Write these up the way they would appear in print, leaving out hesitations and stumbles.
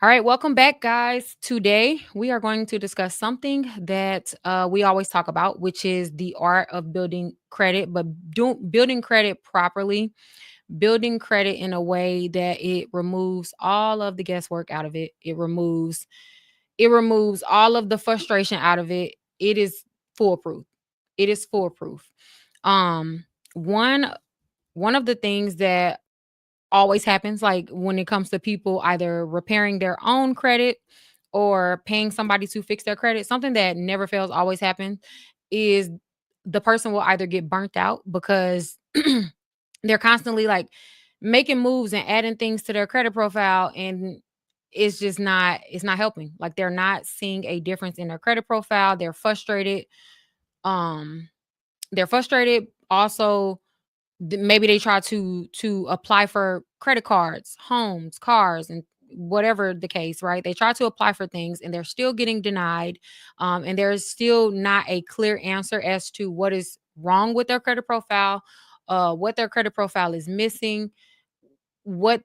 All right, welcome back, guys. Today, we are going to discuss something that we always talk about, which is the art of building credit, but building credit properly, building credit in a way that it removes all of the guesswork out of it. It removes all of the frustration out of it. It is foolproof. It is foolproof. Um, one one of the things that always happens, like when it comes to people either repairing their own credit or paying somebody to fix their credit, something that never fails, always happens, is the person will either get burnt out because they're constantly like making moves and adding things to their credit profile, and it's not helping. Like they're not seeing a difference in their credit profile. Um they're frustrated also. Maybe they try to apply for credit cards, homes, cars, and whatever the case, right? They try to apply for things and they're still getting denied. And there's still not a clear answer as to what is wrong with their credit profile, what their credit profile is missing, what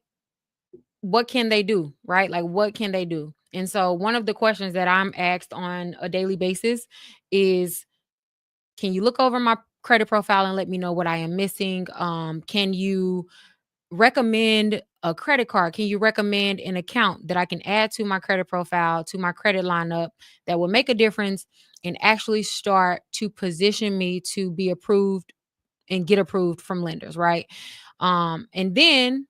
what can they do, right? Like what can they do? And so one of the questions that I'm asked on a daily basis is, can you look over my credit profile and let me know what I am missing? Can you recommend a credit card? Can you recommend an account that I can add to my credit profile, to my credit lineup, that will make a difference and actually start to position me to be approved and get approved from lenders, right? And then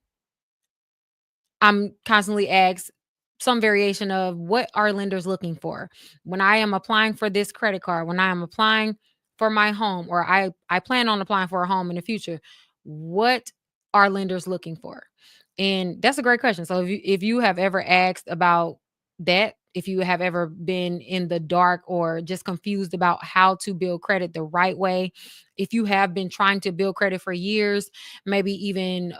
I'm constantly asked some variation of, what are lenders looking for when I am applying for this credit card, when I am applying for my home, or I plan on applying for a home in the future. What are lenders looking for? And that's a great question. So if you have ever asked about that, if you have ever been in the dark or just confused about how to build credit the right way, if you have been trying to build credit for years, maybe even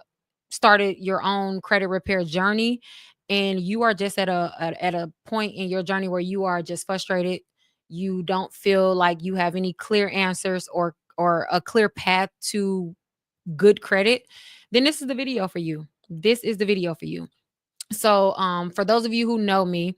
started your own credit repair journey, and you are just at a point in your journey where you are just frustrated, you don't feel like you have any clear answers or a clear path to good credit, then this is the video for you. This is the video for you. So for those of you who know me,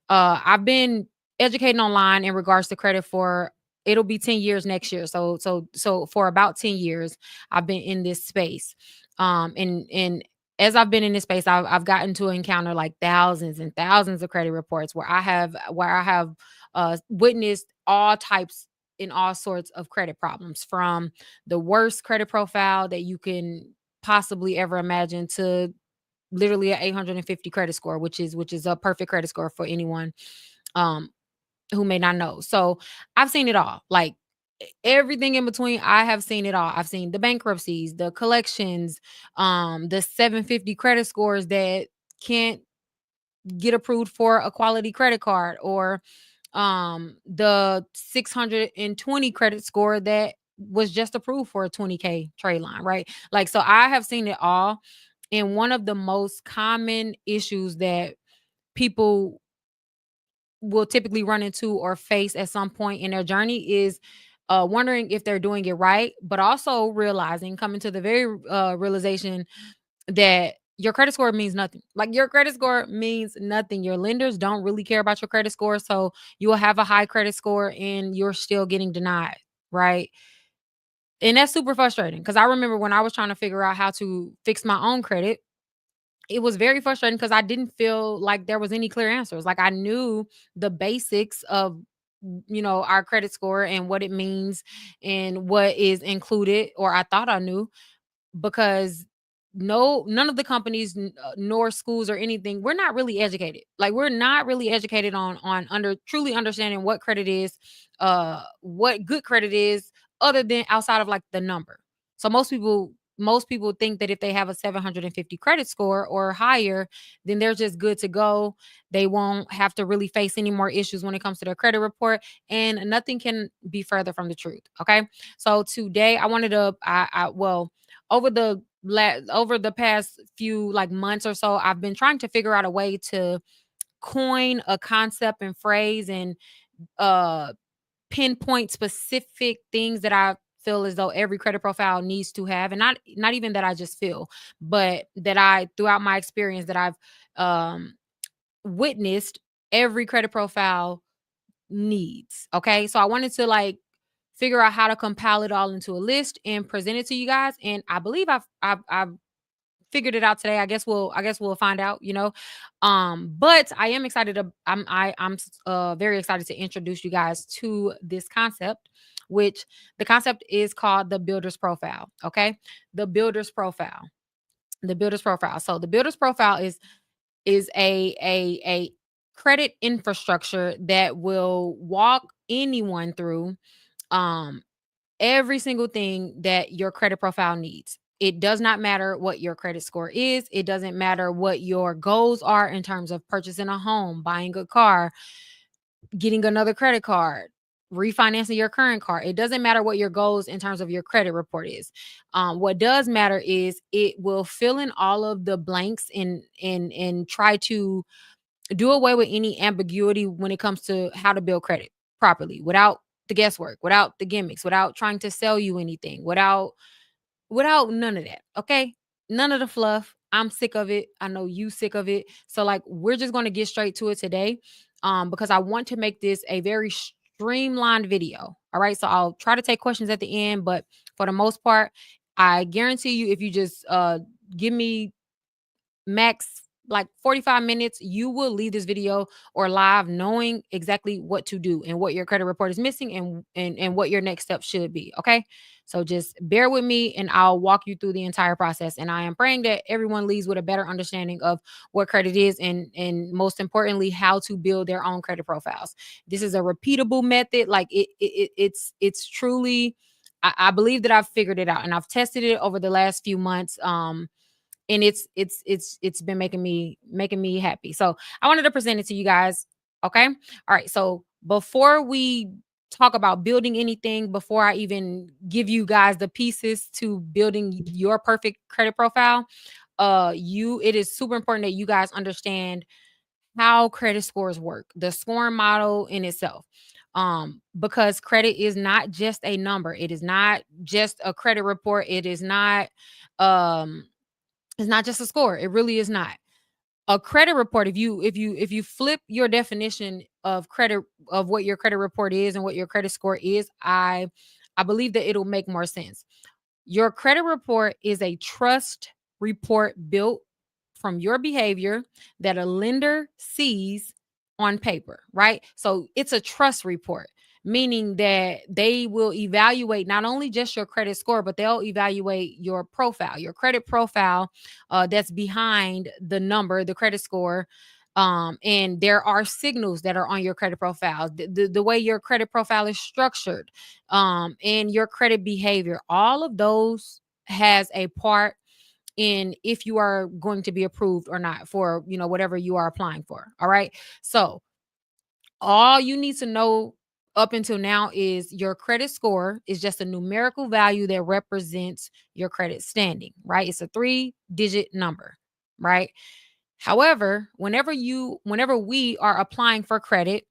I've been educating online in regards to credit for, it'll be 10 years next year. So for about 10 years, I've been in this space. And as I've been in this space, I've gotten to encounter like thousands and thousands of credit reports where I have witnessed all types and all sorts of credit problems, from the worst credit profile that you can possibly ever imagine to literally a 850 credit score, which is a perfect credit score for anyone um who may not know. So I've seen it all. Like everything in between, I have seen it all. I've seen the bankruptcies, the collections, the 750 credit scores that can't get approved for a quality credit card, or the 620 credit score that was just approved for a 20K trade line, right? Like, so I have seen it all. And one of the most common issues that people will typically run into or face at some point in their journey is wondering if they're doing it right, but also coming to the very realization that your credit score means nothing. Like your credit score means nothing. Your lenders don't really care about your credit score. So you will have a high credit score and you're still getting denied, right? And that's super frustrating because I remember when I was trying to figure out how to fix my own credit, it was very frustrating because I didn't feel like there was any clear answers. Like I knew the basics of our credit score and what it means and what is included, or I thought I knew, because none of the companies nor schools or anything, we're not really educated. Like we're not really educated on under truly understanding what credit is, what good credit is, other than outside of like the number. So most people think that if they have a 750 credit score or higher, then they're just good to go. They won't have to really face any more issues when it comes to their credit report, and nothing can be further from the truth. Okay, so today I wanted to I well, over the past few like months or so, I've been trying to figure out a way to coin a concept and phrase and uh pinpoint specific things that I feel as though every credit profile needs to have, and not even that I just feel, but that I throughout my experience that I've um witnessed every credit profile needs. Okay. So I wanted to like figure out how to compile it all into a list and present it to you guys. And I believe I've figured it out today. I guess we'll find out, you know. But I am excited to I'm very excited to introduce you guys to this concept, which the concept is called the builder's profile. Okay. The builder's profile. The builder's profile. So the builder's profile is a credit infrastructure that will walk anyone through um every single thing that your credit profile needs. It does not matter what your credit score is. It doesn't matter what your goals are in terms of purchasing a home, buying a car, getting another credit card, refinancing your current car. It doesn't matter what your goals in terms of your credit report is. What does matter is it will fill in all of the blanks and try to do away with any ambiguity when it comes to how to build credit properly without the guesswork, without the gimmicks, without trying to sell you anything, without none of that. Okay. None of the fluff. I'm sick of it. I know you sick of it. So like we're just going to get straight to it today. Because I want to make this a very streamlined video. All right. So I'll try to take questions at the end, but for the most part, I guarantee you if you just give me max like 45 minutes, you will leave this video or live knowing exactly what to do and what your credit report is missing and what your next step should be. Okay. So just bear with me and I'll walk you through the entire process. And I am praying that everyone leaves with a better understanding of what credit is and most importantly, how to build their own credit profiles. This is a repeatable method. Like it's truly, I believe that I've figured it out and I've tested it over the last few months. And it's been making me happy. So I wanted to present it to you guys. Okay. All right. So before we talk about building anything, before I even give you guys the pieces to building your perfect credit profile, it is super important that you guys understand how credit scores work, the scoring model in itself. Because credit is not just a number, it is not just a credit report, um it's not just a score. It really is not. A credit report, if you flip your definition of credit of what your credit report is and what your credit score is, I believe that it'll make more sense. Your credit report is a trust report built from your behavior that a lender sees on paper, right? So it's a trust report, meaning that they will evaluate not only just your credit score, but they'll evaluate your profile, your credit profile that's behind the number, the credit score. And there are signals that are on your credit profile, the way your credit profile is structured, and your credit behavior. All of those has a part in if you are going to be approved or not for whatever you are applying for. All right. So all you need to know up until now is your credit score is just a numerical value that represents your credit standing, right? It's a 3-digit number, right? However, whenever we are applying for credit,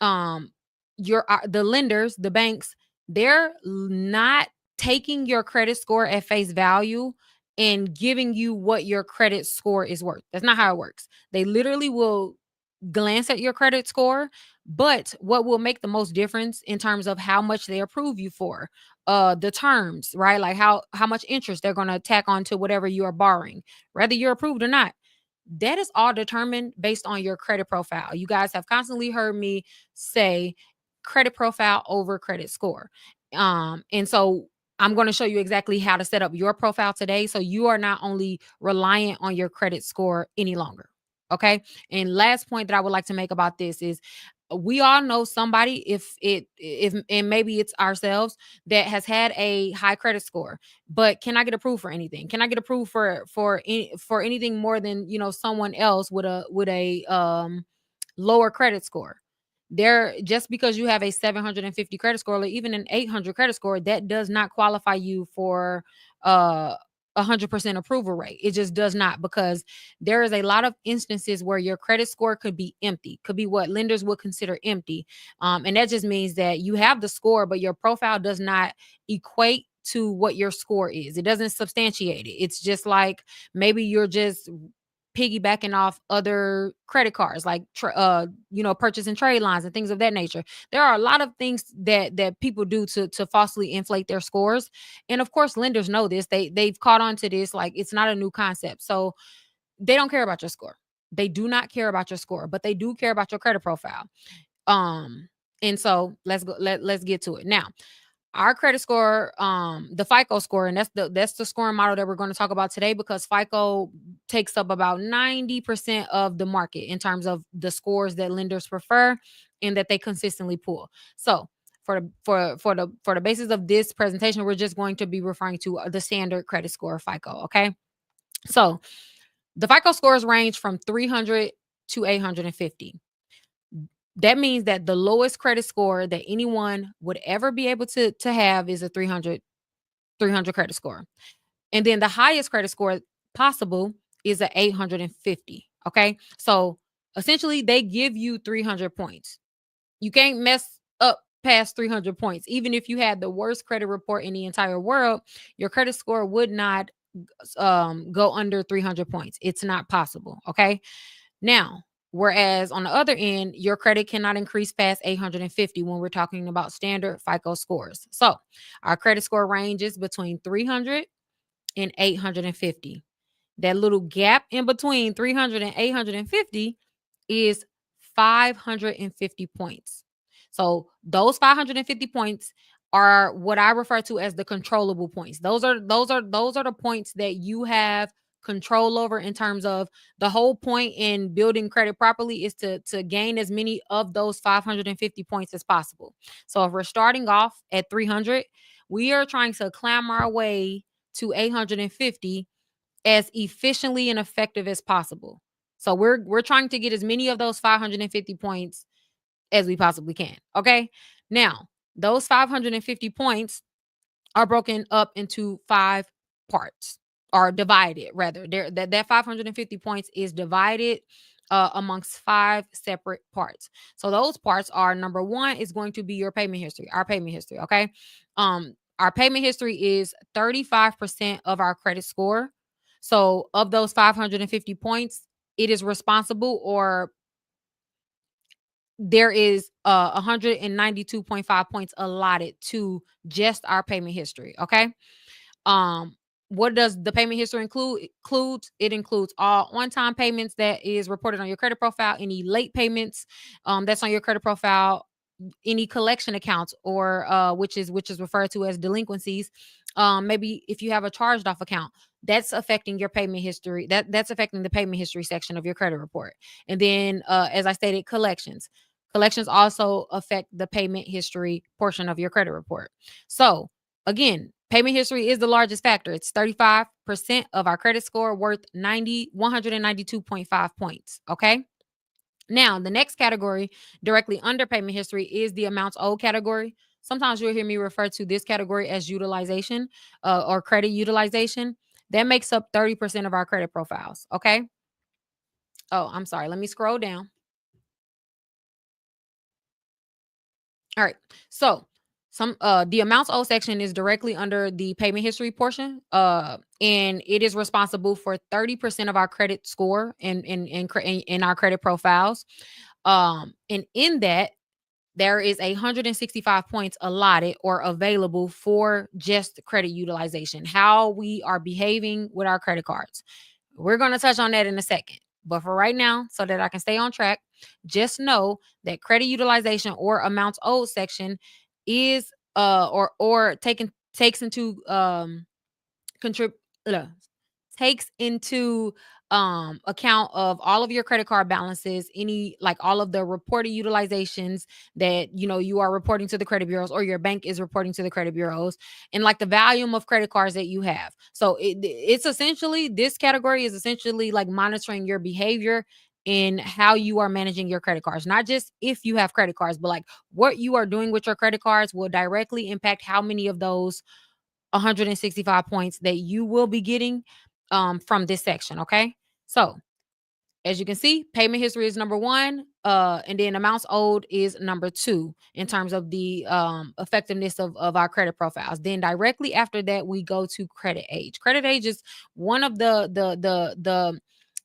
um the lenders, the banks, they're not taking your credit score at face value and giving you what your credit score is worth. That's not how it works. They literally will glance at your credit score, but what will make the most difference in terms of how much they approve you for, the terms, right? Like how much interest they're going to tack on to whatever you are borrowing, whether you're approved or not. That is all determined based on your credit profile. You guys have constantly heard me say credit profile over credit score. And so I'm going to show you exactly how to set up your profile today so you are not only reliant on your credit score any longer. Okay? And last point that I would like to make about this is we all know somebody, if and maybe it's ourselves, that has had a high credit score but cannot get approved for anything, cannot get approved for anything more than someone else with a lower credit score. There, just because you have a 750 credit score or even an 800 credit score, that does not qualify you for uh 100% approval rate. It just does not, because there is a lot of instances where your credit score could be empty, could be what lenders would consider empty. And that just means that you have the score, but your profile does not equate to what your score is. It doesn't substantiate it. It's just like maybe you're just piggybacking off other credit cards, like purchase and trade lines and things of that nature. There are a lot of things that people do to falsely inflate their scores. And of course, lenders know this. They've caught on to this. Like, it's not a new concept. So they don't care about your score. They do not care about your score, but they do care about your credit profile. And so let's get to it. Now, our credit score, the FICO score, and that's the scoring model that we're going to talk about today, because FICO takes up about 90% of the market in terms of the scores that lenders prefer and that they consistently pull. So for the basis of this presentation, we're just going to be referring to the standard credit score, FICO. Okay. So the FICO scores range from 300 to 850. That means that the lowest credit score that anyone would ever be able to have is a 300 credit score. And then the highest credit score possible is a 850. Okay. So essentially, they give you 300 points. You can't mess up past 300 points. Even if you had the worst credit report in the entire world, your credit score would not go under 300 points. It's not possible. Okay. Now, whereas on the other end, your credit cannot increase past 850 when we're talking about standard FICO scores. So our credit score ranges between 300 and 850. That little gap in between 300 and 850 is 550 points. So those 550 points are what I refer to as the controllable points. Those are the points that you have control over. In terms of, the whole point in building credit properly is to gain as many of those 550 points as possible. So if we're starting off at 300, we are trying to climb our way to 850 as efficiently and effective as possible. So we're trying to get as many of those 550 points as we possibly can. Okay. Now, those 550 points are broken up into 5 parts, or divided rather. That 550 points is divided amongst 5 separate parts. So those parts are: number 1 is going to be your payment history, our payment history. Okay. Our payment history is 35% of our credit score. So of those 550 points, it is responsible, or there is 192.5 points allotted to just our payment history. Okay. Um, what does the payment history it includes all on-time payments that is reported on your credit profile, any late payments that's on your credit profile, any collection accounts, or which is referred to as delinquencies. Maybe if you have a charged off account, that's affecting your payment history. That's affecting the payment history section of your credit report. And then, as I stated, collections also affect the payment history portion of your credit report. So again, payment history is the largest factor. It's 35% of our credit score, worth 192.5 points. Okay. Now, the next category directly under payment history is the amounts owed category. Sometimes you'll hear me refer to this category as utilization, or credit utilization. That makes up 30% of our credit profiles. Okay. Oh, I'm sorry. Let me scroll down. All right. So the amounts owed section is directly under the payment history portion. And it is responsible for 30% of our credit score in our credit profiles. And in that, there is 165 points allotted or available for just credit utilization, how we are behaving with our credit cards. We're going to touch on that in a second. But for right now, so that I can stay on track, just know that credit utilization or amounts owed section is or takes into contrib takes into account of all of your credit card balances, any, like, all of the reported utilizations that you are reporting to the credit bureaus, or your bank is reporting to the credit bureaus, and like the volume of credit cards that you have. So it's essentially, this category is essentially like monitoring your behavior in how you are managing your credit cards. Not just if you have credit cards, but like what you are doing with your credit cards will directly impact how many of those 165 points that you will be getting from this section. Okay. So as you can see, payment history is number 1, and then amounts owed is number 2 in terms of the effectiveness of our credit profiles. Then directly after that, we go to credit age. Credit age is one of the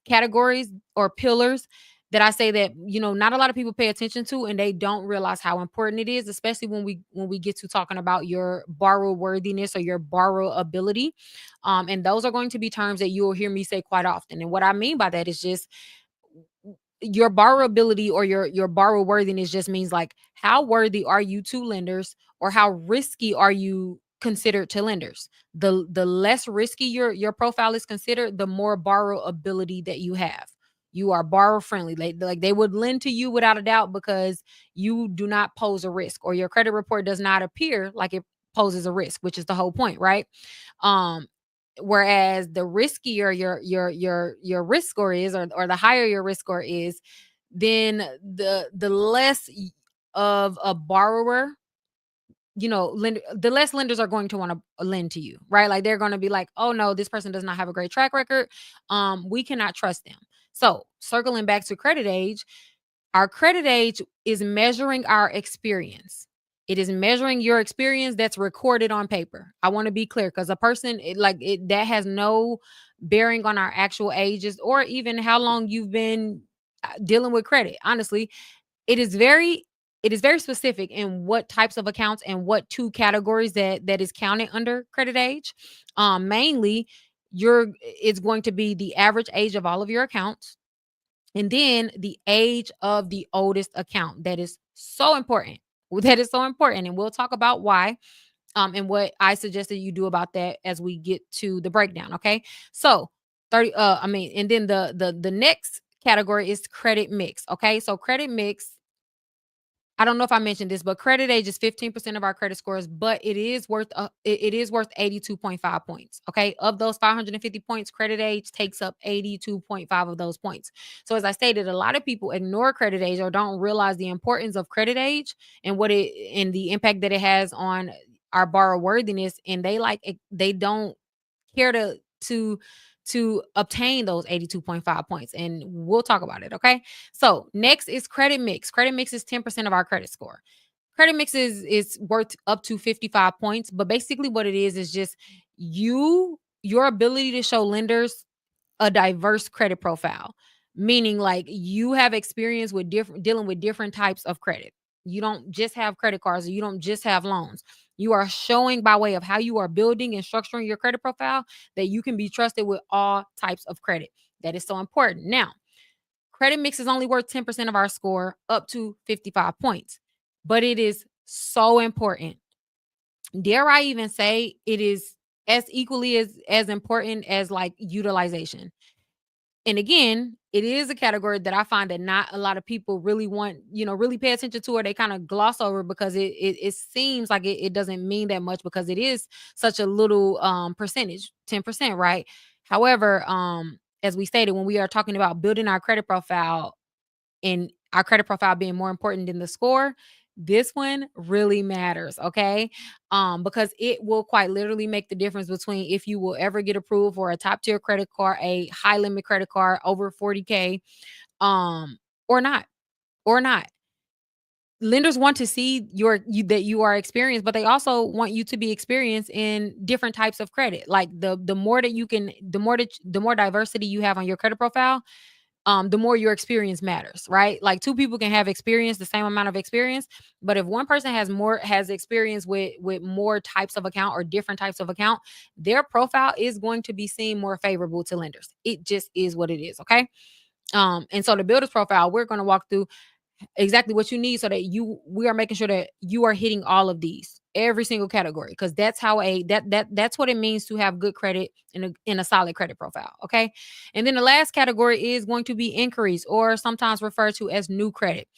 categories or pillars that I say that, not a lot of people pay attention to, and they don't realize how important it is, especially when we get to talking about your borrow worthiness or your borrow ability. And those are going to be terms that you will hear me say quite often. And what I mean by that is just your borrowability or your borrow worthiness just means like how worthy are you to lenders, or how risky are you considered to lenders. The less risky your profile is considered, the more borrowability that you have. You are borrower friendly. Like they would lend to you without a doubt because you do not pose a risk, or your credit report does not appear like it poses a risk, which is the whole point, right? um Whereas the riskier your risk score is, or the higher your risk score is, then the less of a borrower, the less lenders are going to want to lend to you, right? Like they're going to be like, oh no, this person does not have a great track record. We cannot trust them. So circling back to credit age, our credit age is measuring our experience. It is measuring your experience that's recorded on paper. I want to be clear, because a person that has no bearing on our actual ages, or even how long you've been dealing with credit. Honestly, it is very specific in what types of accounts and what two categories that is counted under credit age. Mainly, it's going to be the average age of all of your accounts, and then the age of the oldest account. That is so important. That is so important. And we'll talk about why, and what I suggested you do about that as we get to the breakdown. Okay. So 30, and then the next category is credit mix. Okay. So credit mix, I don't know if I mentioned this, but credit age is 15% of our credit scores, but it is worth it is worth 82.5 points. Okay. Of those 550 points, credit age takes up 82.5 of those points. So as I stated, a lot of people ignore credit age or don't realize the importance of credit age and the impact that it has on our borrower worthiness. And they don't care to obtain those 82.5 points, and we'll talk about it. Okay. So next is credit mix. Credit mix is 10% of our credit score. Credit mix is worth up to 55 points, but basically what it is just your ability to show lenders a diverse credit profile, meaning like you have experience with dealing with different types of credit. You don't just have credit cards, or you don't just have loans. You are showing by way of how you are building and structuring your credit profile that you can be trusted with all types of credit. That is so important. Now, credit mix is only worth 10% of our score up to 55 points, but it is so important. Dare I even say it is as equally as important as like utilization. And again, it is a category that I find that not a lot of people really want, really pay attention to, or they kind of gloss over because it seems like it doesn't mean that much because it is such a little percentage, 10%, right? However, as we stated, when we are talking about building our credit profile, and our credit profile being more important than the score, this one really matters, okay? Because it will quite literally make the difference between if you will ever get approved for a top tier credit card, a high limit credit card over 40K, or not, or not. Lenders want to see that you are experienced, but they also want you to be experienced in different types of credit. Like the more that you can, the more diversity you have on your credit profile, the more your experience matters, right? Like two people can have experience, the same amount of experience, but if one person has experience with more types of account or different types of account, their profile is going to be seen more favorable to lenders. It just is what it is, okay? And so the builder's profile, we're going to walk through exactly what you need so that we are making sure that you are hitting all of these, every single category, because that's how that's what it means to have good credit in a solid credit profile. Okay. And then the last category is going to be inquiries, or sometimes referred to as new credit.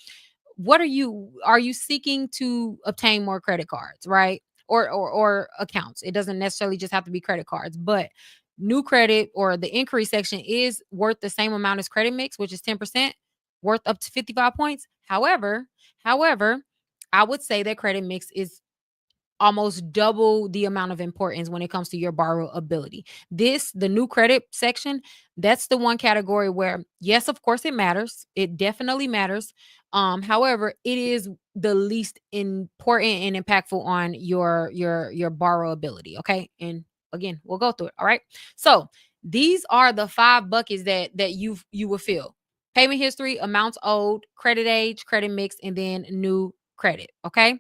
What are you seeking to obtain more credit cards, right? Or accounts. It doesn't necessarily just have to be credit cards, but new credit or the inquiry section is worth the same amount as credit mix, which is 10%, worth up to 55 points. However, I would say that credit mix is almost double the amount of importance when it comes to your borrow ability. The new credit section, that's the one category where, yes, of course it matters. It definitely matters. However, it is the least important and impactful on your borrow ability. Okay. And again, we'll go through it. All right. So These are the 5 buckets that you will fill: payment history, amounts owed, credit age, credit mix, and then new credit. Okay.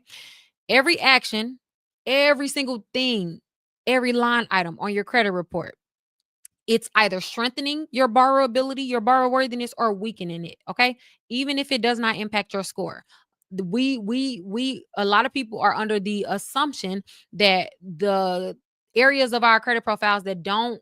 Every action, every single thing, every line item on your credit report, it's either strengthening your borrowability, your borroworthiness, or weakening it. Okay. Even if it does not impact your score. We a lot of people are under the assumption that the areas of our credit profiles that don't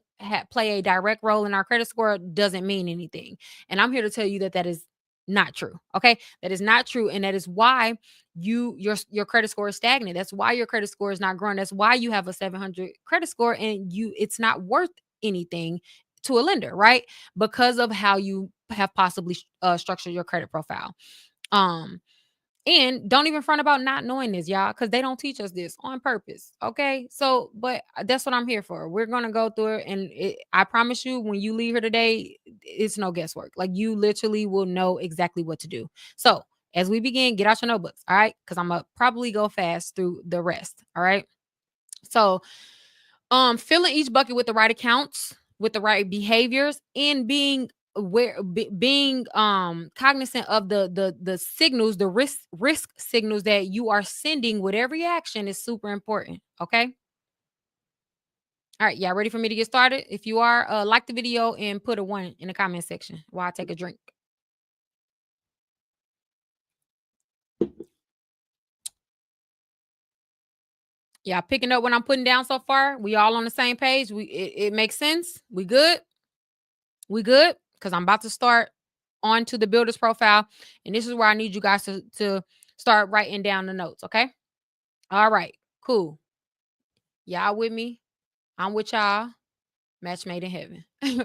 play a direct role in our credit score doesn't mean anything. And I'm here to tell you that that is not true. Okay. That is not true. And that is why your credit score is stagnant. That's why your credit score is not growing. That's why you have a 700 credit score and it's not worth anything to a lender, right? Because of how you have possibly structured your credit profile. Um, and don't even front about not knowing this, y'all, because they don't teach us this on purpose. Okay. So, but that's what I'm here for. We're going to go through it. And I promise you, when you leave here today, it's no guesswork. Like, you literally will know exactly what to do. So, as we begin, get out your notebooks. All right. Because I'm going to probably go fast through the rest. All right. So, filling each bucket with the right accounts, with the right behaviors, and being being cognizant of the signals, the risk signals that you are sending with every action is super important. Okay. All right, y'all ready for me to get started? If you are, like the video and put a 1 in the comment section while I take a drink. Yeah, picking up what I'm putting down so far. We all on the same page. It makes sense. We good. We good? Because I'm about to start on to the builder's profile. And this is where I need you guys to start writing down the notes. Okay. All right. Cool. Y'all with me? I'm with y'all. Match made in heaven.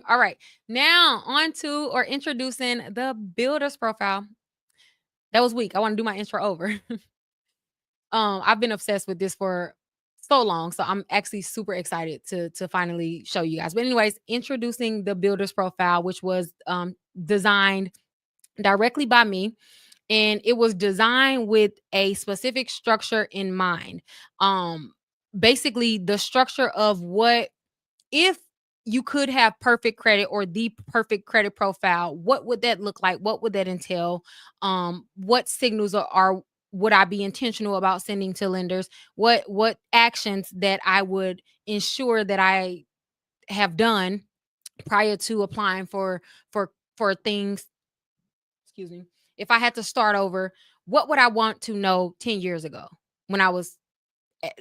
All right. Now on to or introducing the builder's profile. That was weak. I want to do my intro over. I've been obsessed with this for so long. So I'm actually super excited to finally show you guys. But anyways, introducing the builder's profile, which was designed directly by me, and it was designed with a specific structure in mind. Basically the structure of what if you could have perfect credit or the perfect credit profile, what would that look like? What would that entail? What signals are would I be intentional about sending to lenders? What actions that I would ensure that I have done prior to applying for things. Excuse me. If I had to start over, what would I want to know 10 years ago when I was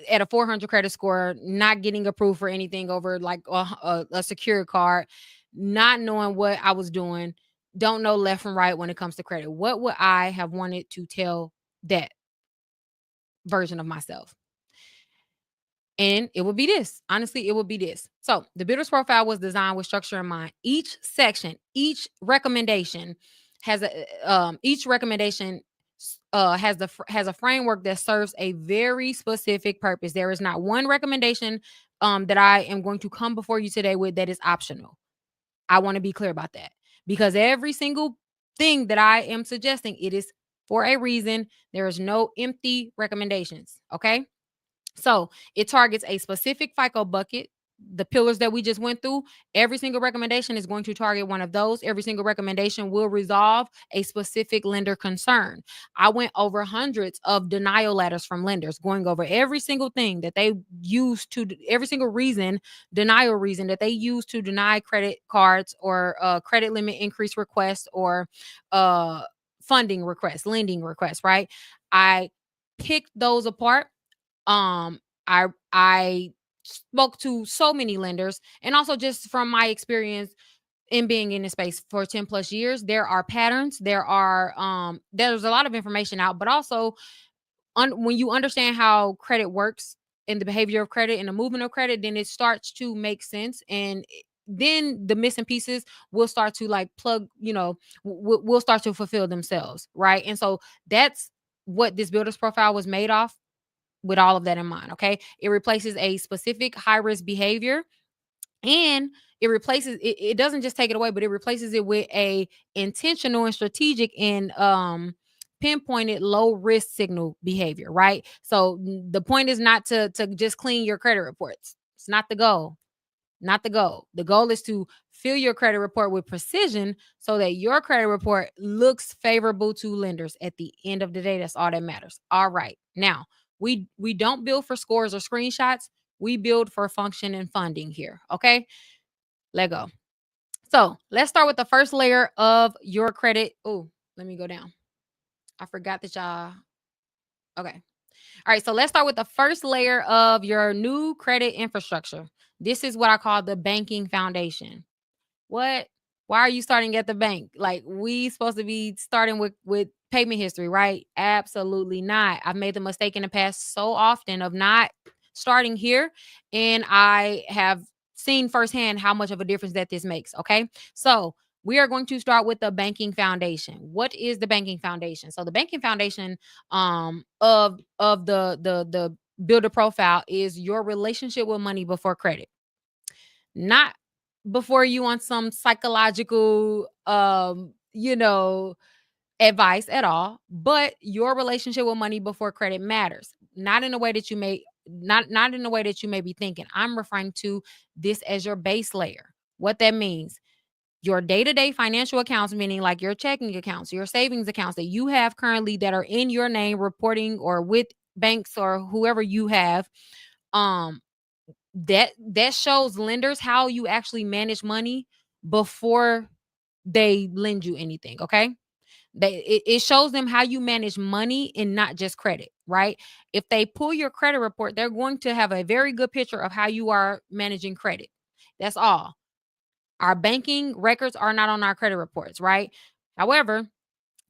at a 400 credit score, not getting approved for anything over like a secure card, not knowing what I was doing, don't know left from right when it comes to credit? What would I have wanted to tell that version of myself? And it would be this. Honestly, it would be this. So the builder's profile was designed with structure in mind. Each section, each recommendation each recommendation has a framework that serves a very specific purpose. There is not one recommendation that I am going to come before you today with that is optional. I want to be clear about that, because every single thing that I am suggesting, it is for a reason. There is no empty recommendations. Okay. So it targets a specific FICO bucket. The pillars that we just went through, every single recommendation is going to target one of those. Every single recommendation will resolve a specific lender concern. I went over hundreds of denial letters from lenders, going over every single thing that they use to, every single denial reason that they use to deny credit cards or credit limit increase requests or funding requests, lending requests, right? I picked those apart. I spoke to so many lenders, and also just from my experience in being in this space for 10 plus years, there are patterns, there's a lot of information out, but also when you understand how credit works and the behavior of credit and the movement of credit, then it starts to make sense. And then the missing pieces will start to like plug, will start to fulfill themselves. Right. And so that's what this builder's profile was made off, with all of that in mind. Okay. It replaces a specific high risk behavior, and it doesn't just take it away, but it replaces it with a intentional and strategic and pinpointed low risk signal behavior. Right. So the point is not to just clean your credit reports. It's not the goal. not the goal. The goal is to fill your credit report with precision so that your credit report looks favorable to lenders at the end of the day. That's all that matters. All right. Now, we don't build for scores or screenshots. We build for function and funding here. Okay? Let go. So, let's start with the first layer of your credit. Oh, let me go down. I forgot that y'all. Okay. All right, so let's start with the first layer of your new credit infrastructure. This is what I call the banking foundation. What? Why are you starting at the bank? Like, we supposed to be starting with payment history, right? Absolutely not. I've made the mistake in the past so often of not starting here, and I have seen firsthand how much of a difference that this makes. Okay, so we are going to start with the banking foundation. What is the banking foundation? So the banking foundation of the builder profile is your relationship with money before credit, not before you want some psychological advice at all, but your relationship with money before credit matters, not in a way that you may not in the way that you may be thinking. I'm referring to this as your base layer. What that means: your day-to-day financial accounts, meaning like your checking accounts, your savings accounts that you have currently that are in your name reporting or with banks or whoever you have. um that shows lenders how you actually manage money before they lend you anything. Okay, it shows them how you manage money and not just credit, right? If they pull your credit report, they're going to have a very good picture of how you are managing credit. That's all. Our banking records are not on our credit reports, right? However,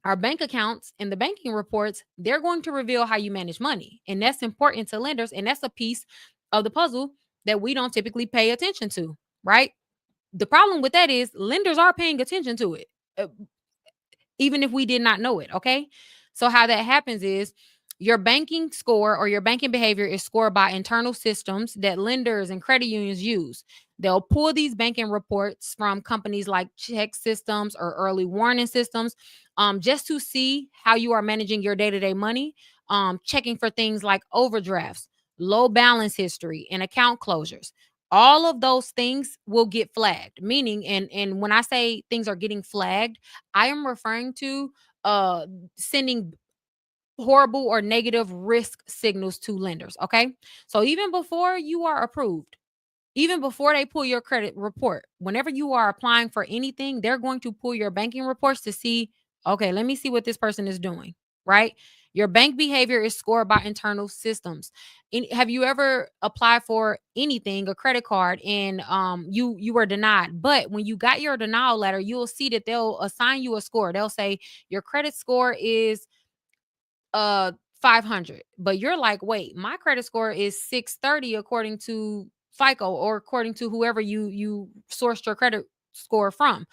our bank accounts and the banking reports, they're going to reveal how you manage money. And that's important to lenders. And that's a piece of the puzzle that we don't typically pay attention to, right? The problem with that is lenders are paying attention to it, even if we did not know it. Okay. So, how that happens is your banking score or your banking behavior is scored by internal systems that lenders and credit unions use. They'll pull these banking reports from companies like check systems or early warning systems, just to see how you are managing your day to day money, checking for things like overdrafts, low balance history, and account closures. All of those things will get flagged, meaning, and when I say things are getting flagged, I am referring to sending horrible or negative risk signals to lenders. Okay. So even before you are approved, even before they pull your credit report, whenever you are applying for anything, they're going to pull your banking reports to see, okay, let me see what this person is doing, right? Your bank behavior is scored by internal systems. Have you ever applied for anything, a credit card, and you were denied? But when you got your denial letter, you'll see that they'll assign you a score. They'll say your credit score is 500, but you're like, wait, my credit score is 630 according to FICO or according to whoever you sourced your credit score from.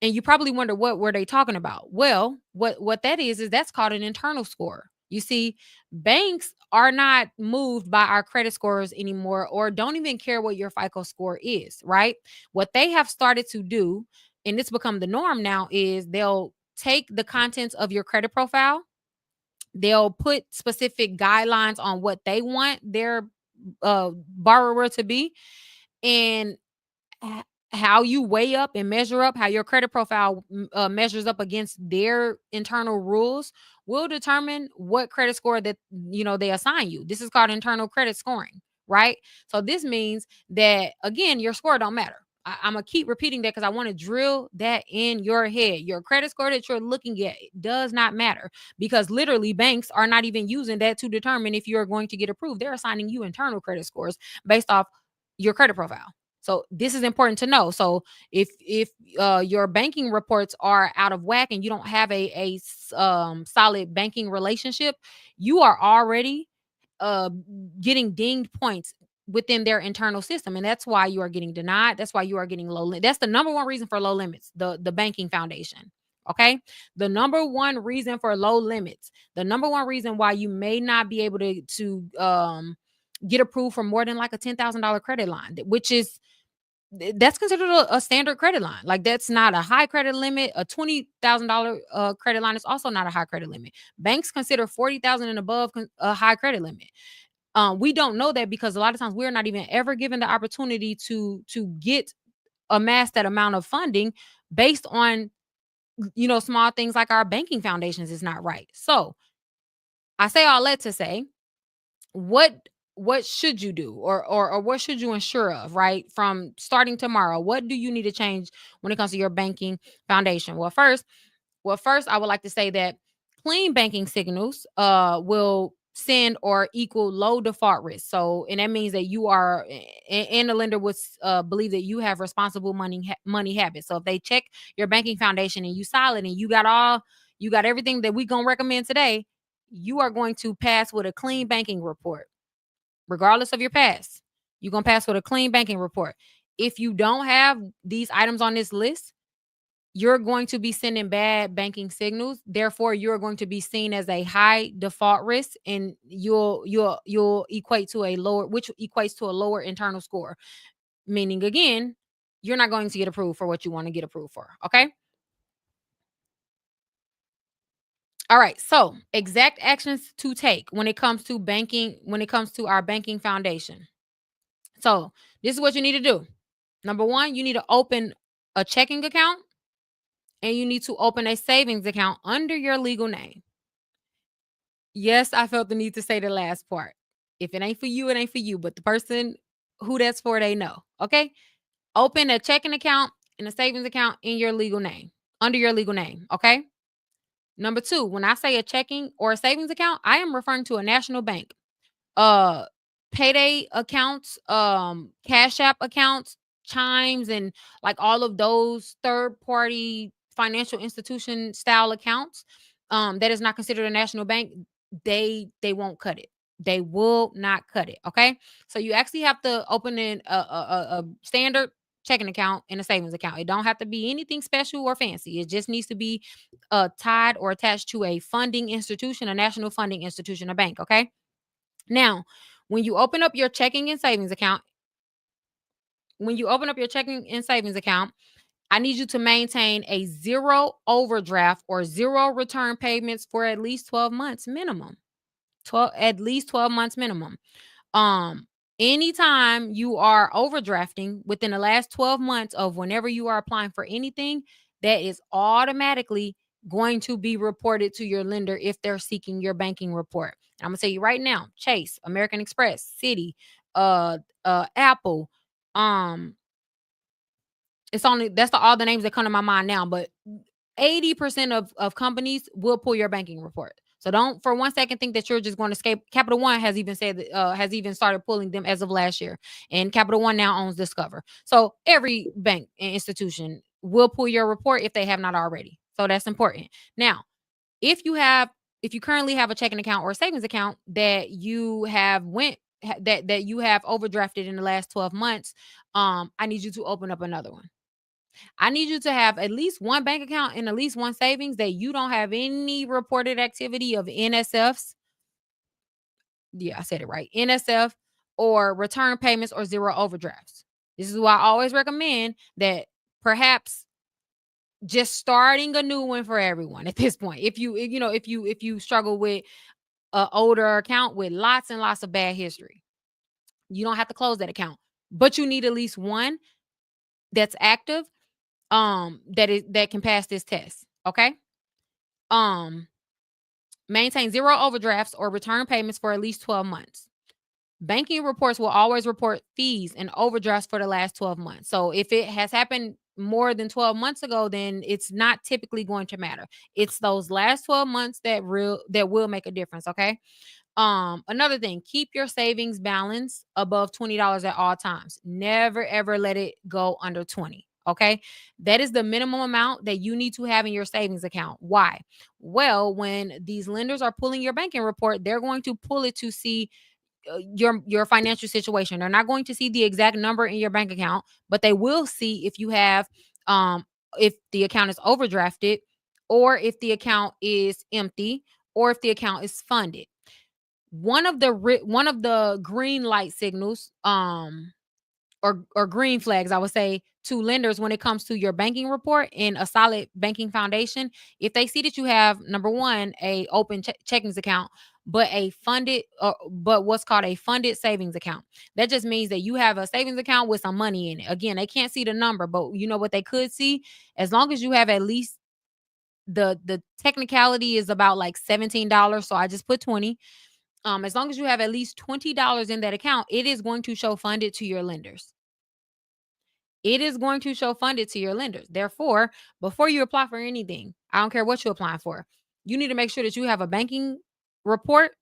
And you probably wonder, what were they talking about? Well, what that is that's called an internal score. You see, banks are not moved by our credit scores anymore, or don't even care what your FICO score is, right? What they have started to do, and it's become the norm now, is they'll take the contents of your credit profile. They'll put specific guidelines on what they want their borrower to be, and h- how you weigh up and measure up, how your credit profile measures up against their internal rules will determine what credit score that they assign you. This is called internal credit scoring, right? So this means that, again, your score don't matter. I'm gonna keep repeating that because I want to drill that in your head. Your credit score that you're looking at does not matter, because literally banks are not even using that to determine if you're going to get approved. They're assigning you internal credit scores based off your credit profile. So this is important to know. So if your banking reports are out of whack and you don't have a solid banking relationship, you are already uh getting dinged points within their internal system, and that's why you are getting denied. That's why you are getting that's the number one reason for low limits, the banking foundation. Okay, the number one reason for low limits, the number one reason why you may not be able to get approved for more than like a $10,000 credit line, which is that's considered a standard credit line. Like, that's not a high credit limit. A $20,000 credit line is also not a high credit limit. Banks consider 40,000 and above a high credit limit. We don't know that because a lot of times we're not even ever given the opportunity to get amass that amount of funding based on small things like our banking foundations is not right. So I say all that to say, what what should you do, or what should you ensure of, right, from starting tomorrow? What do you need to change when it comes to your banking foundation? Well, first, I would like to say that clean banking signals will send or equal low default risk. So, and that means that you are, and the lender would believe that you have responsible money habits. So, if they check your banking foundation and you solid and you got everything that we gonna recommend today, you are going to pass with a clean banking report, regardless of your past. You're gonna pass with a clean banking report. If you don't have these items on this list, you're going to be sending bad banking signals. Therefore, you're going to be seen as a high default risk, and you'll equate to a lower, which equates to a lower internal score. Meaning, again, you're not going to get approved for what you want to get approved for. Okay. All right. So, exact actions to take when it comes to banking, when it comes to our banking foundation. So, this is what you need to do. Number one, you need to open a checking account, and you need to open a savings account under your legal name. Yes, I felt the need to say the last part. If it ain't for you, it ain't for you. But the person who that's for, they know. Okay. Open a checking account and a savings account in your legal name, under your legal name. Okay. Number two, when I say a checking or a savings account, I am referring to a national bank. uh Payday accounts, Cash App accounts, Chimes, and like all of those third party financial institution style accounts, that is not considered a national bank. They won't cut it. They will not cut it. Okay. So you actually have to open in a standard checking account and a savings account. It don't have to be anything special or fancy. It just needs to be tied or attached to a funding institution, a national funding institution, a bank. Okay. Now, when you open up your checking and savings account, when you open up your checking and savings account, I need you to maintain a zero overdraft or zero return payments for at least 12 months minimum. 12, at least 12 months minimum. Um, Anytime you are overdrafting within the last 12 months of whenever you are applying for anything, that is automatically going to be reported to your lender if they're seeking your banking report. And I'm gonna tell you right now, Chase, American Express, Citi, Apple, um, all the names that come to my mind now, but 80% of companies will pull your banking report. So don't for one second think that you're just going to escape. Capital One has even said that, has even started pulling them as of last year. And Capital One now owns Discover. So every bank and institution will pull your report if they have not already. So that's important. Now, if you have if you currently have a checking account or a savings account that you have that you have overdrafted in the last 12 months, I need you to open up another one. I need you to have at least one bank account and at least one savings that you don't have any reported activity of NSFs. Yeah, I said it right. NSF or return payments or zero overdrafts. This is why I always recommend that perhaps just starting a new one for everyone at this point. If you struggle with an older account with lots and lots of bad history, you don't have to close that account, but you need at least one that's active, that can pass this test. Okay. um Maintain zero overdrafts or return payments for at least 12 months. Banking reports will always report fees and overdrafts for the last 12 months. So if it has happened more than 12 months ago, then it's not typically going to matter. It's those last 12 months that will make a difference. Okay. Another thing, keep your savings balance above $20 at all times. Never ever let it go under 20. Okay. That is the minimum amount that you need to have in your savings account. Why? Well, when these lenders are pulling your banking report, they're going to pull it to see your financial situation. They're not going to see the exact number in your bank account, but they will see if you have if the account is overdrafted, or if the account is empty, or if the account is funded. One of the green light signals, or green flags, I would say, to lenders when it comes to your banking report and a solid banking foundation, if they see that you have, number one, a open checkings account, but what's called a funded savings account. That just means that you have a savings account with some money in it. Again, they can't see the number, but you know what they could see? As long as you have at least the technicality is about like $17, so I just put 20. As long as you have at least $20 in that account, it is going to show funded to your lenders. It is going to show funded to your lenders. Therefore, before you apply for anything, I don't care what you're applying for, you need to make sure that you have a banking report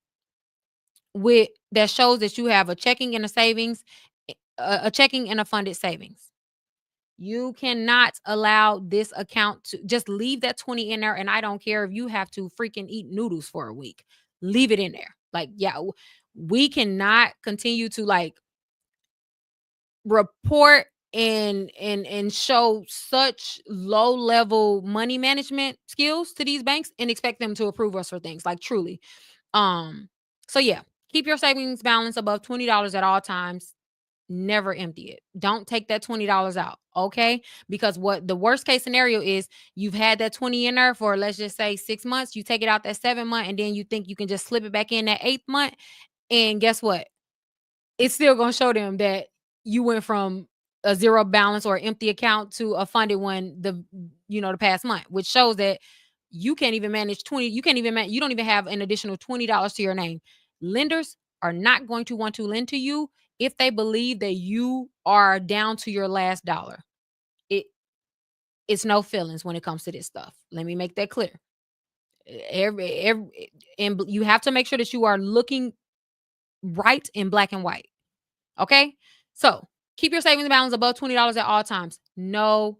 with that shows that you have a checking and a savings, a checking and a funded savings. You cannot allow this account to just leave that 20 in there. And I don't care if you have to freaking eat noodles for a week. Leave it in there. Like, yeah, we cannot continue to like report and show such low level money management skills to these banks and expect them to approve us for things, like truly. So yeah, keep your savings balance above $20 at all times. Never empty it. Don't take that $20 out, okay? Because what the worst case scenario is, you've had that 20 in there for, let's just say, 6 months, you take it out that 7 month, and then you think you can just slip it back in that 8th month, and guess what? It's still going to show them that you went from a zero balance or empty account to a funded one the past month, which shows that you can't even manage 20. You can't even you don't even have an additional $20 to your name. Lenders are not going to want to lend to you if they believe that you are down to your last dollar. It's no feelings when it comes to this stuff. Let me make that clear. And you have to make sure that you are looking right in black and white. Okay? So, keep your savings balance above $20 at all times. No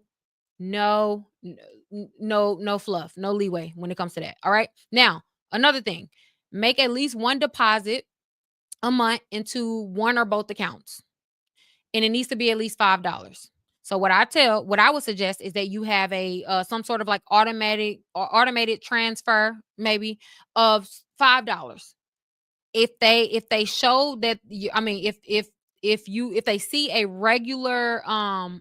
fluff, no leeway when it comes to that. All right? Now, another thing, make at least one deposit a month into one or both accounts. And it needs to be at least $5. So what I would suggest is that you have a some sort of like automated transfer maybe of $5. If they show that if they see a regular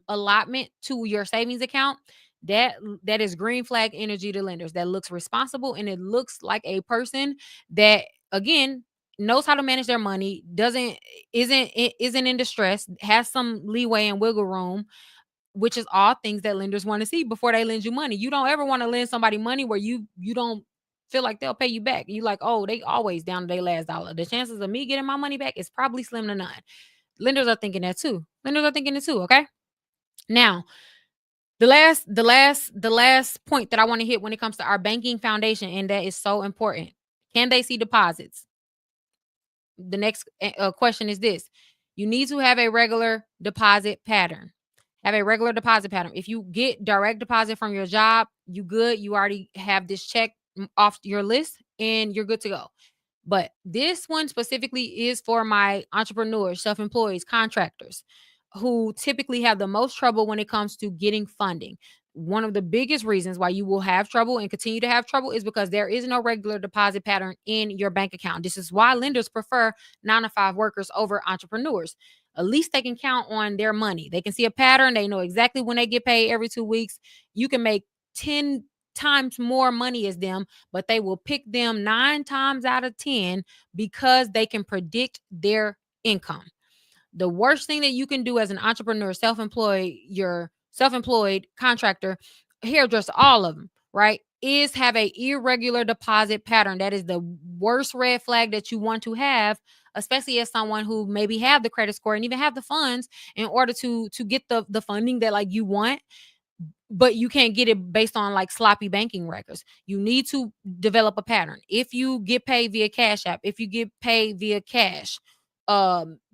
allotment to your savings account, that is green flag energy to lenders. That looks responsible, and it looks like a person that, again, knows how to manage their money, isn't in distress, has some leeway and wiggle room, which is all things that lenders want to see before they lend you money. You don't ever want to lend somebody money where you don't feel like they'll pay you back. You like, oh, they always down to their last dollar. The chances of me getting my money back is probably slim to none. Lenders are thinking that too. Okay. Now, the last point that I want to hit when it comes to our banking foundation, and that is so important. Can they see deposits? The next question is this: you need to have a regular deposit pattern. If you get direct deposit from your job, you good. You already have this check off your list and you're good to go. But this one specifically is for my entrepreneurs, self-employed, contractors who typically have the most trouble when it comes to getting funding. One of the biggest reasons why you will have trouble and continue to have trouble is because there is no regular deposit pattern in your bank account. This is why lenders prefer 9-to-5 workers over entrepreneurs. At least they can count on their money. They can see a pattern. They know exactly when they get paid every 2 weeks. You can make 10 times more money as them, but they will pick them 9 times out of 10 because they can predict their income. The worst thing that you can do as an entrepreneur, self-employed contractor, hairdresser, all of them, right, is have a irregular deposit pattern. That is the worst red flag that you want to have, especially as someone who maybe have the credit score and even have the funds in order to get the funding that like you want, but you can't get it based on like sloppy banking records. You need to develop a pattern. If you get paid via Cash App, if you get paid via cash,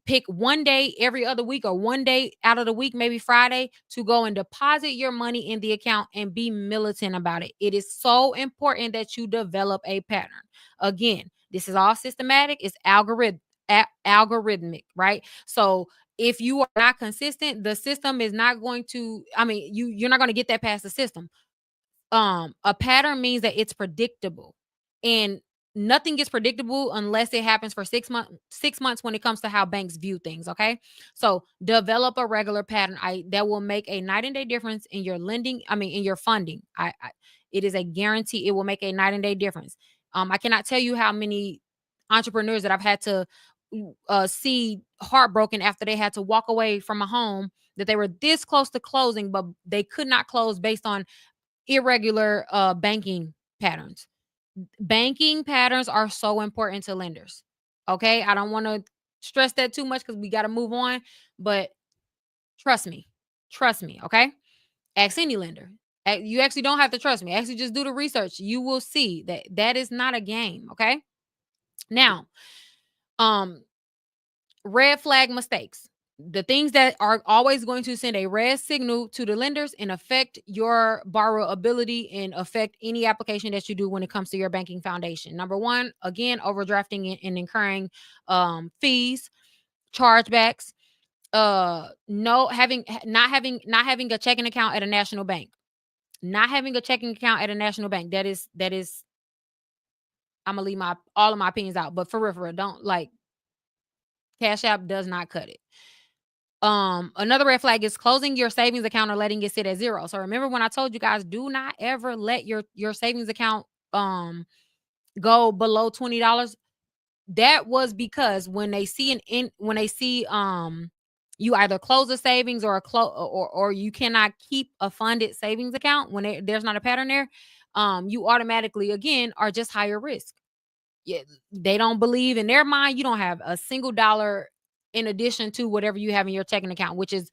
pick one day every other week or one day out of the week, maybe Friday, to go and deposit your money in the account and be militant about it. It is so important that you develop a pattern. Again, this is all systematic. It's algorithmic, right? So if you are not consistent, the system is not going to, you're not going to get that past the system. A pattern means that it's predictable, and nothing gets predictable unless it happens for 6 months when it comes to how banks view things. Okay. So develop a regular pattern. That will make a night and day difference in your lending. In your funding. It is a guarantee. It will make a night and day difference. I cannot tell you how many entrepreneurs that I've had to see heartbroken after they had to walk away from a home that they were this close to closing, but they could not close based on irregular banking patterns. Banking patterns are so important to lenders. Okay. I don't want to stress that too much because we got to move on, but trust me. Trust me. Okay. Ask any lender. You actually don't have to trust me. Actually, just do the research. You will see that that is not a game. Okay. Now, um, red flag mistakes. The things that are always going to send a red signal to the lenders and affect your borrowability and affect any application that you do when it comes to your banking foundation. Number one, again, overdrafting and incurring fees, chargebacks, not having a checking account at a national bank. Not having a checking account at a national bank. That is I'm gonna leave my all of my opinions out, but for real, don't like Cash App does not cut it. Another red flag is closing your savings account or letting it sit at zero. So remember when I told you guys, do not ever let your savings account go below $20. That was because when they see when they see you either close a savings or or you cannot keep a funded savings account when there's not a pattern there, you automatically again are just higher risk. Yeah, they don't believe in their mind you don't have a single dollar in addition to whatever you have in your checking account, which is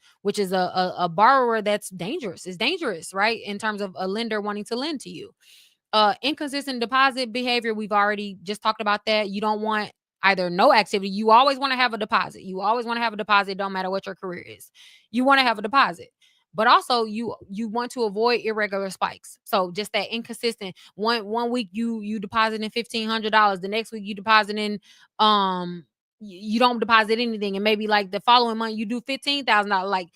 a borrower that's dangerous. It's dangerous, right? In terms of a lender wanting to lend to you. Inconsistent deposit behavior, we've already just talked about that. You don't want either no activity. You always want to have a deposit. You always want to have a deposit, don't matter what your career is. You want to have a deposit. But also you want to avoid irregular spikes. So just that inconsistent one week you deposit in $1,500, the next week you deposit in you don't deposit anything, and maybe like the following month you do $15,000. Like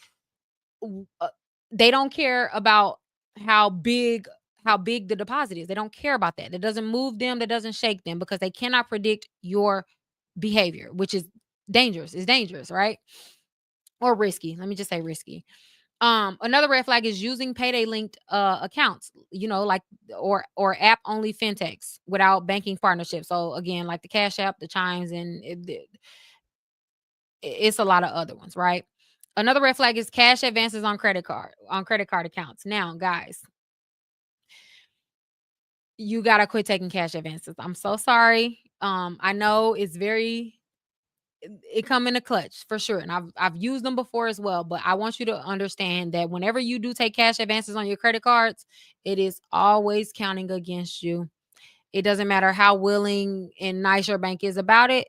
uh, they don't care about how big how big the deposit is. They don't care about that. That doesn't move them, that doesn't shake them because they cannot predict your behavior, which is dangerous. It's dangerous, right? Or risky. Let me just say risky. Another red flag is using payday linked accounts, like or app only fintechs without banking partnerships. So again, like the Cash App, the Chimes, and it's a lot of other ones, right? Another red flag is cash advances on credit card accounts. Now, guys, you gotta quit taking cash advances. I'm so sorry. I know it's very it come in a clutch for sure, and I've used them before as well. But I want you to understand that whenever you do take cash advances on your credit cards, it is always counting against you. It doesn't matter how willing and nice your bank is about it.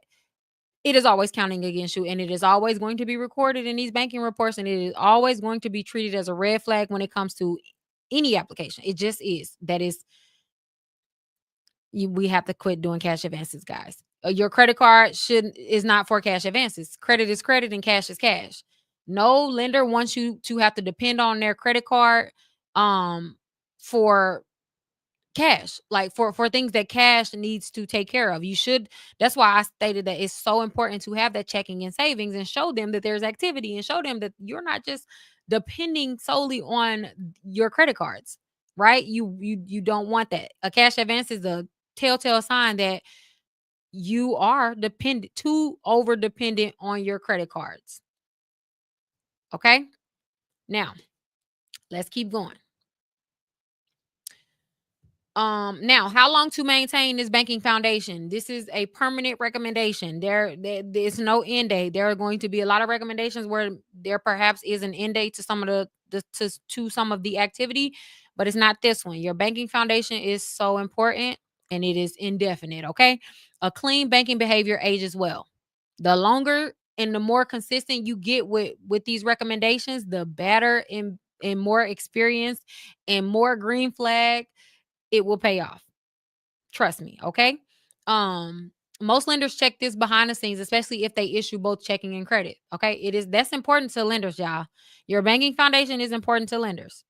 It is always counting against you, and it is always going to be recorded in these banking reports, and it is always going to be treated as a red flag when it comes to any application. It just is. That is we have to quit doing cash advances, guys. Your credit card should is not for cash advances. Credit is credit and cash is cash. No lender wants you to have to depend on their credit card for cash, like for things that cash needs to take care of. You should That's why I stated that it's so important to have that checking and savings and show them that there's activity and show them that you're not just depending solely on your credit cards, right? You don't want that. A cash advance is a telltale sign that you are too over dependent on your credit cards. Okay? Now, let's keep going. Now, how long to maintain this banking foundation? This is a permanent recommendation. There's no end date. There are going to be a lot of recommendations where there perhaps is an end date to some of to some of the activity, but it's not this one. Your banking foundation is so important and it is indefinite. Okay, a clean banking behavior ages well. The longer and the more consistent you get with these recommendations, the better and more experienced and more green flag it will pay off. Trust me, okay? Most lenders check this behind the scenes, especially if they issue both checking and credit. Okay. That's important to lenders, y'all. Your banking foundation is important to lenders.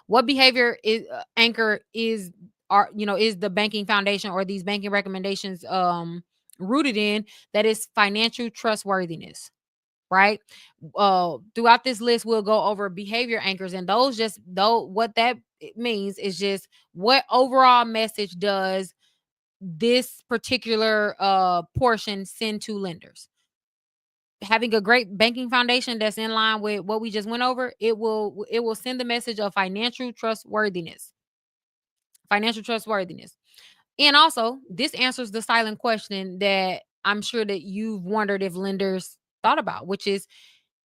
What behavior is anchor is the banking foundation or these banking recommendations rooted in? That is financial trustworthiness, right? Throughout this list, we'll go over behavior anchors, and those just though what that means is just what overall message does this particular portion send to lenders. Having a great banking foundation that's in line with what we just went over, it will send the message of financial trustworthiness. Financial trustworthiness. And also, this answers the silent question that I'm sure that you've wondered if lenders thought about, which is,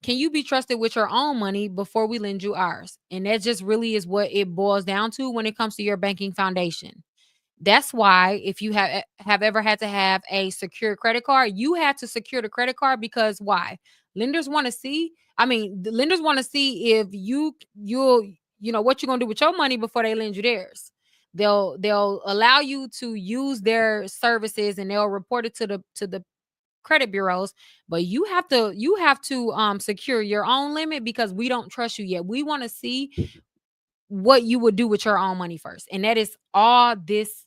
can you be trusted with your own money before we lend you ours? And that just really is what it boils down to when it comes to your banking foundation. That's why if you have ever had to have a secure credit card, you had to secure the credit card because why? Lenders want to see, I mean, the lenders want to see if what you're going to do with your money before they lend you theirs. They'll allow you to use their services and they'll report it to the credit bureaus, but you have to secure your own limit because we don't trust you yet. We want to see what you would do with your own money first. And that is all this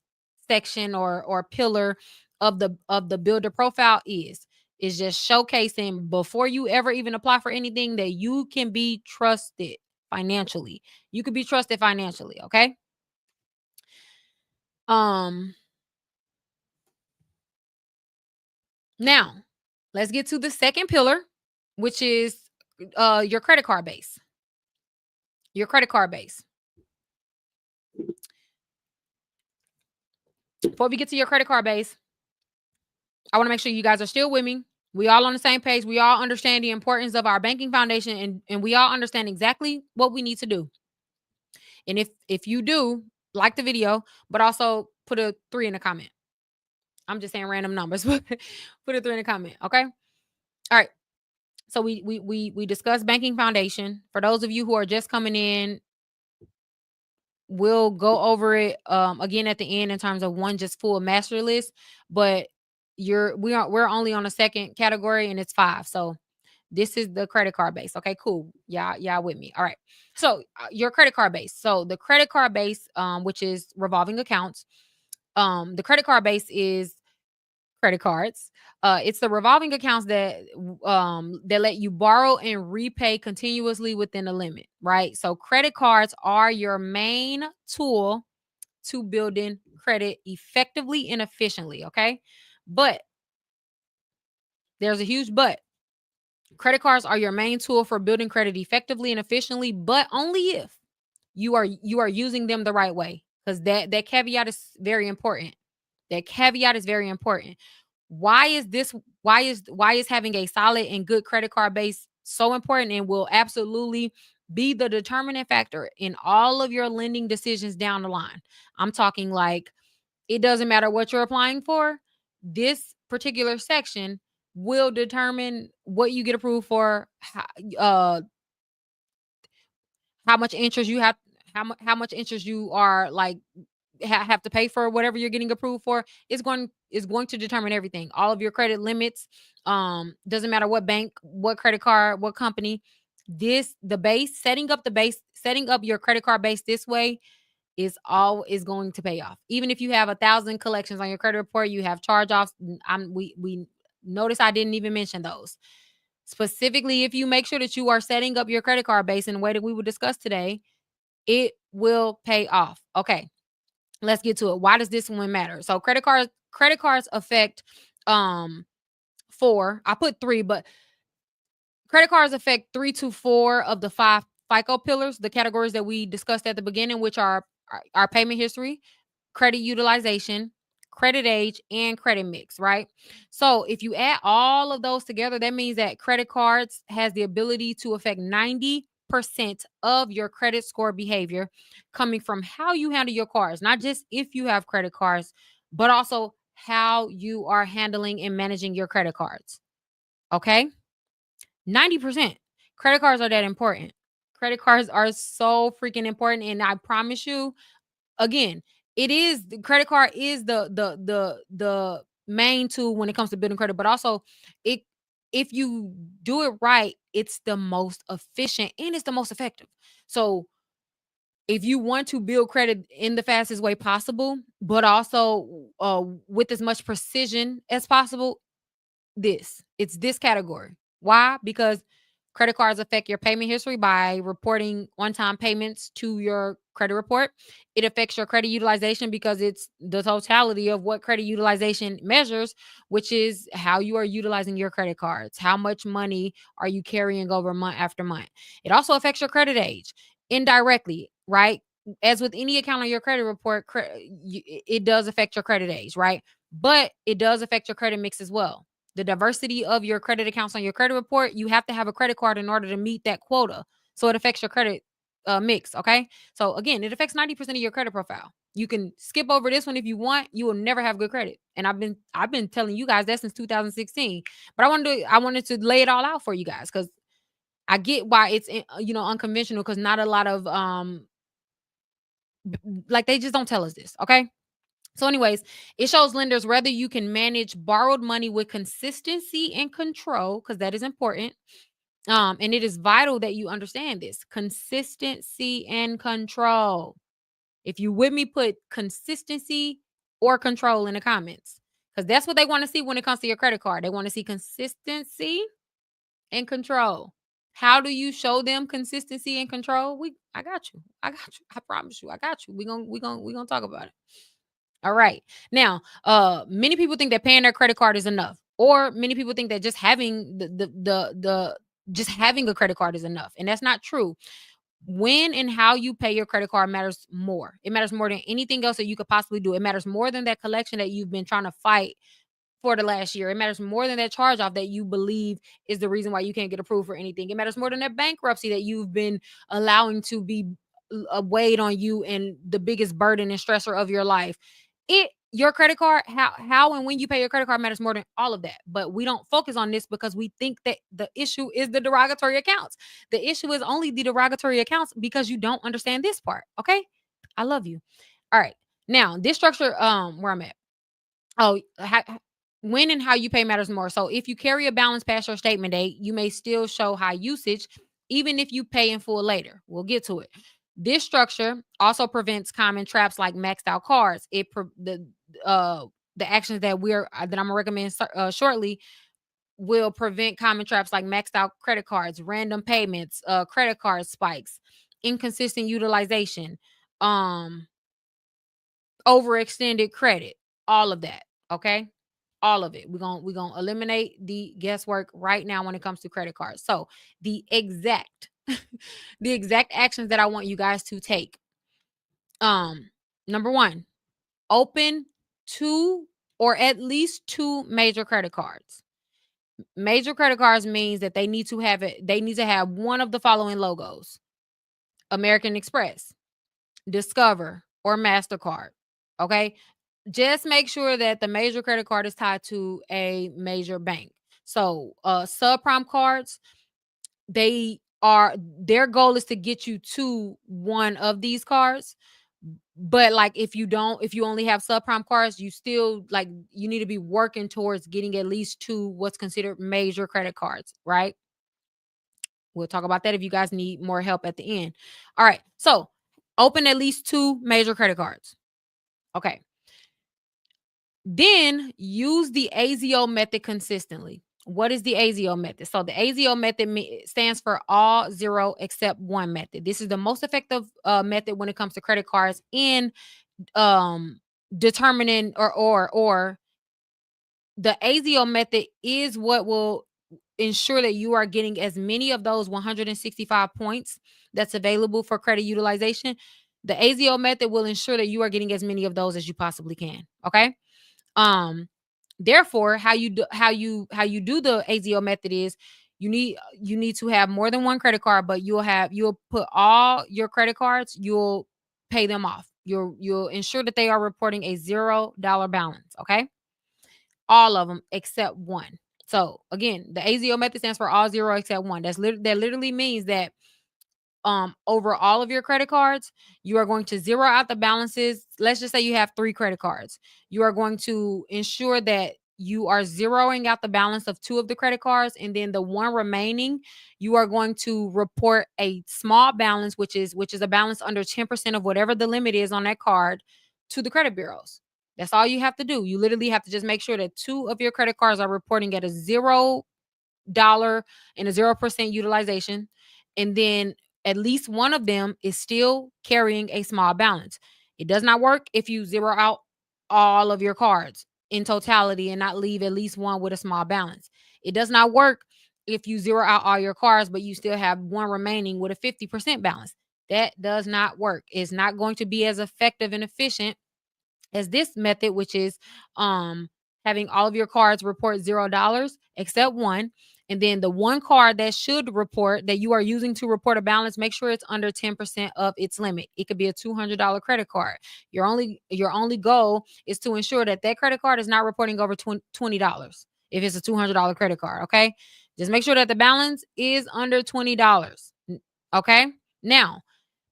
section or pillar of the builder profile is just showcasing before you ever even apply for anything that you can be trusted financially. You can be trusted financially, okay? Um Now, let's get to the second pillar, which is your credit card base. Your credit card base. Before we get to your credit card base, I want to make sure you guys are still with me. We all on the same page. We all understand the importance of our banking foundation, and we all understand exactly what we need to do. And if you do, like the video, but also put a 3 in the comment. I'm just saying random numbers, but put a 3 in the comment. Okay. All right. So we discussed banking foundation. For those of you who are just coming in, we'll go over it again at the end in terms of one just full master list, but we're only on the second category and it's 5. So this is the credit card base. Okay, cool. Y'all with me. All right. So your credit card base. So the credit card base, which is revolving accounts. The credit card base is credit cards. It's the revolving accounts that let you borrow and repay continuously within a limit, right? So credit cards are your main tool to building credit effectively and efficiently, okay? But there's a huge but. Credit cards are your main tool for building credit effectively and efficiently, but only if you are using them the right way. Because that caveat is very important. That caveat is very important. Why is having a solid and good credit card base so important and will absolutely be the determining factor in all of your lending decisions down the line? I'm talking like it doesn't matter what you're applying for. This particular section will determine what you get approved for, how much interest you have, how much interest you are like have to pay for whatever you're getting approved for. Is going to determine everything. All of your credit limits. Doesn't matter what bank, what credit card, what company. Setting up your credit card base this way is going to pay off. Even if you have 1,000 collections on your credit report, you have charge offs. We notice I didn't even mention those. Specifically, if you make sure that you are setting up your credit card base in the way that we will discuss today, it will pay off. Okay, let's get to it. Why does this one matter? So credit cards affect 4. I put 3, but credit cards affect 3 to 4 of the 5 FICO pillars, the categories that we discussed at the beginning, which are our payment history, credit utilization, credit age, and credit mix, right? So if you add all of those together, that means that credit cards has the ability to affect 90% of your credit score behavior coming from how you handle your cards, not just if you have credit cards, but also how you are handling and managing your credit cards. Okay? 90%. Credit cards are that important. Credit cards are so freaking important. And I promise you, again, the credit card is the main tool when it comes to building credit, but also it if you do it right, it's the most efficient and it's the most effective. So if you want to build credit in the fastest way possible, but also with as much precision as possible, it's this category. Why? Because Credit cards affect your payment history by reporting one-time payments to your credit report. It affects your credit utilization because it's the totality of what credit utilization measures, which is how you are utilizing your credit cards. How much money are you carrying over month after month? It also affects your credit age indirectly, right? As with any account on your credit report, it does affect your credit age, right? But it does affect your credit mix as well. The diversity of your credit accounts on your credit report, you have to have a credit card in order to meet that quota. So it affects your credit mix. Okay. So again, it affects 90% of your credit profile. You can skip over this one if you want. You will never have good credit. And I've been telling you guys that since 2016. But I wanted to lay it all out for you guys because I get why it's unconventional because not a lot of like they just don't tell us this. Okay. So, anyways, it shows lenders whether you can manage borrowed money with consistency and control, because that is important. And it is vital that you understand this consistency and control. If you with me, put consistency or control in the comments, because that's what they want to see when it comes to your credit card. They want to see consistency and control. How do you show them consistency and control? I got you. I got you. I promise you. I got you. We gonna talk about it. All right. Now, many people think that paying their credit card is enough, or many people think that just having the just having a credit card is enough, and that's not true. When and how you pay your credit card matters more. It matters more than anything else that you could possibly do. It matters more than that collection that you've been trying to fight for the last year. It matters more than that charge off that you believe is the reason why you can't get approved for anything. It matters more than that bankruptcy that you've been allowing to be a weight on you and the biggest burden and stressor of your life. Your credit card, how and when you pay your credit card matters more than all of that. But we don't focus on this because we think that the issue is the derogatory accounts. The issue is only the derogatory accounts because you don't understand this part. Okay. I love you. All right. Now, this structure, where I'm at. Oh, when and how you pay matters more. So if you carry a balance past your statement date, you may still show high usage, even if you pay in full later. We'll get to it. This structure also prevents common traps like maxed out cards. The actions that I'm gonna recommend shortly will prevent common traps like maxed out credit cards, random payments, credit card spikes, inconsistent utilization, um, overextended credit, all of that. Okay. All of it. We're gonna eliminate the guesswork right now when it comes to credit cards. So the exact the exact actions that I want you guys to take. Number one, open two or at least two major credit cards. Major credit cards means that they need to have one of the following logos: American Express, Discover, or MasterCard. Okay. Just make sure that the major credit card is tied to a major bank. So subprime cards, their goal is to get you to one of these cards. But like if you only have subprime cards, you still you need to be working towards getting at least two what's considered major credit cards, right? We'll talk about that if you guys need more help at the end. All right. So open at least two major credit cards. Okay. Then use the AZEO method consistently. What is the AZEO method? So the AZEO method stands for all zero except one method. This is the most effective method when it comes to credit cards in determining or the AZEO method is what will ensure that you are getting as many of those 165 points that's available for credit utilization. The AZEO method will ensure that you are getting as many of those as you possibly can. Okay. Therefore, how you do the AZEO method is you need to have more than one credit card, but you'll put all your credit cards, you'll pay them off. You'll ensure that they are reporting a $0 balance. Okay. All of them except one. So again, the AZEO method stands for all zero except one. That literally means that over all of your credit cards, you are going to zero out the balances. Let's just say you have 3 credit cards. You are going to ensure that you are zeroing out the balance of 2 of the credit cards, and then the one remaining, you are going to report a small balance, which is a balance under 10% of whatever the limit is on that card, to the credit bureaus. That's all you have to do. You literally have to just make sure that 2 of your credit cards are reporting at a 0 and a 0% utilization, and then at least one of them is still carrying a small balance. It does not work if you zero out all of your cards in totality and not leave at least one with a small balance. It does not work if you zero out all your cards, but you still have one remaining with a 50% balance. That does not work. It's not going to be as effective and efficient as this method, which is having all of your cards report $0 except one. And then the one card that should report, that you are using to report a balance, make sure it's under 10% of its limit. It could be a $200 credit card. Your only goal is to ensure that that credit card is not reporting over $20 if it's a $200 credit card. Okay, just make sure that the balance is under $20. Okay, now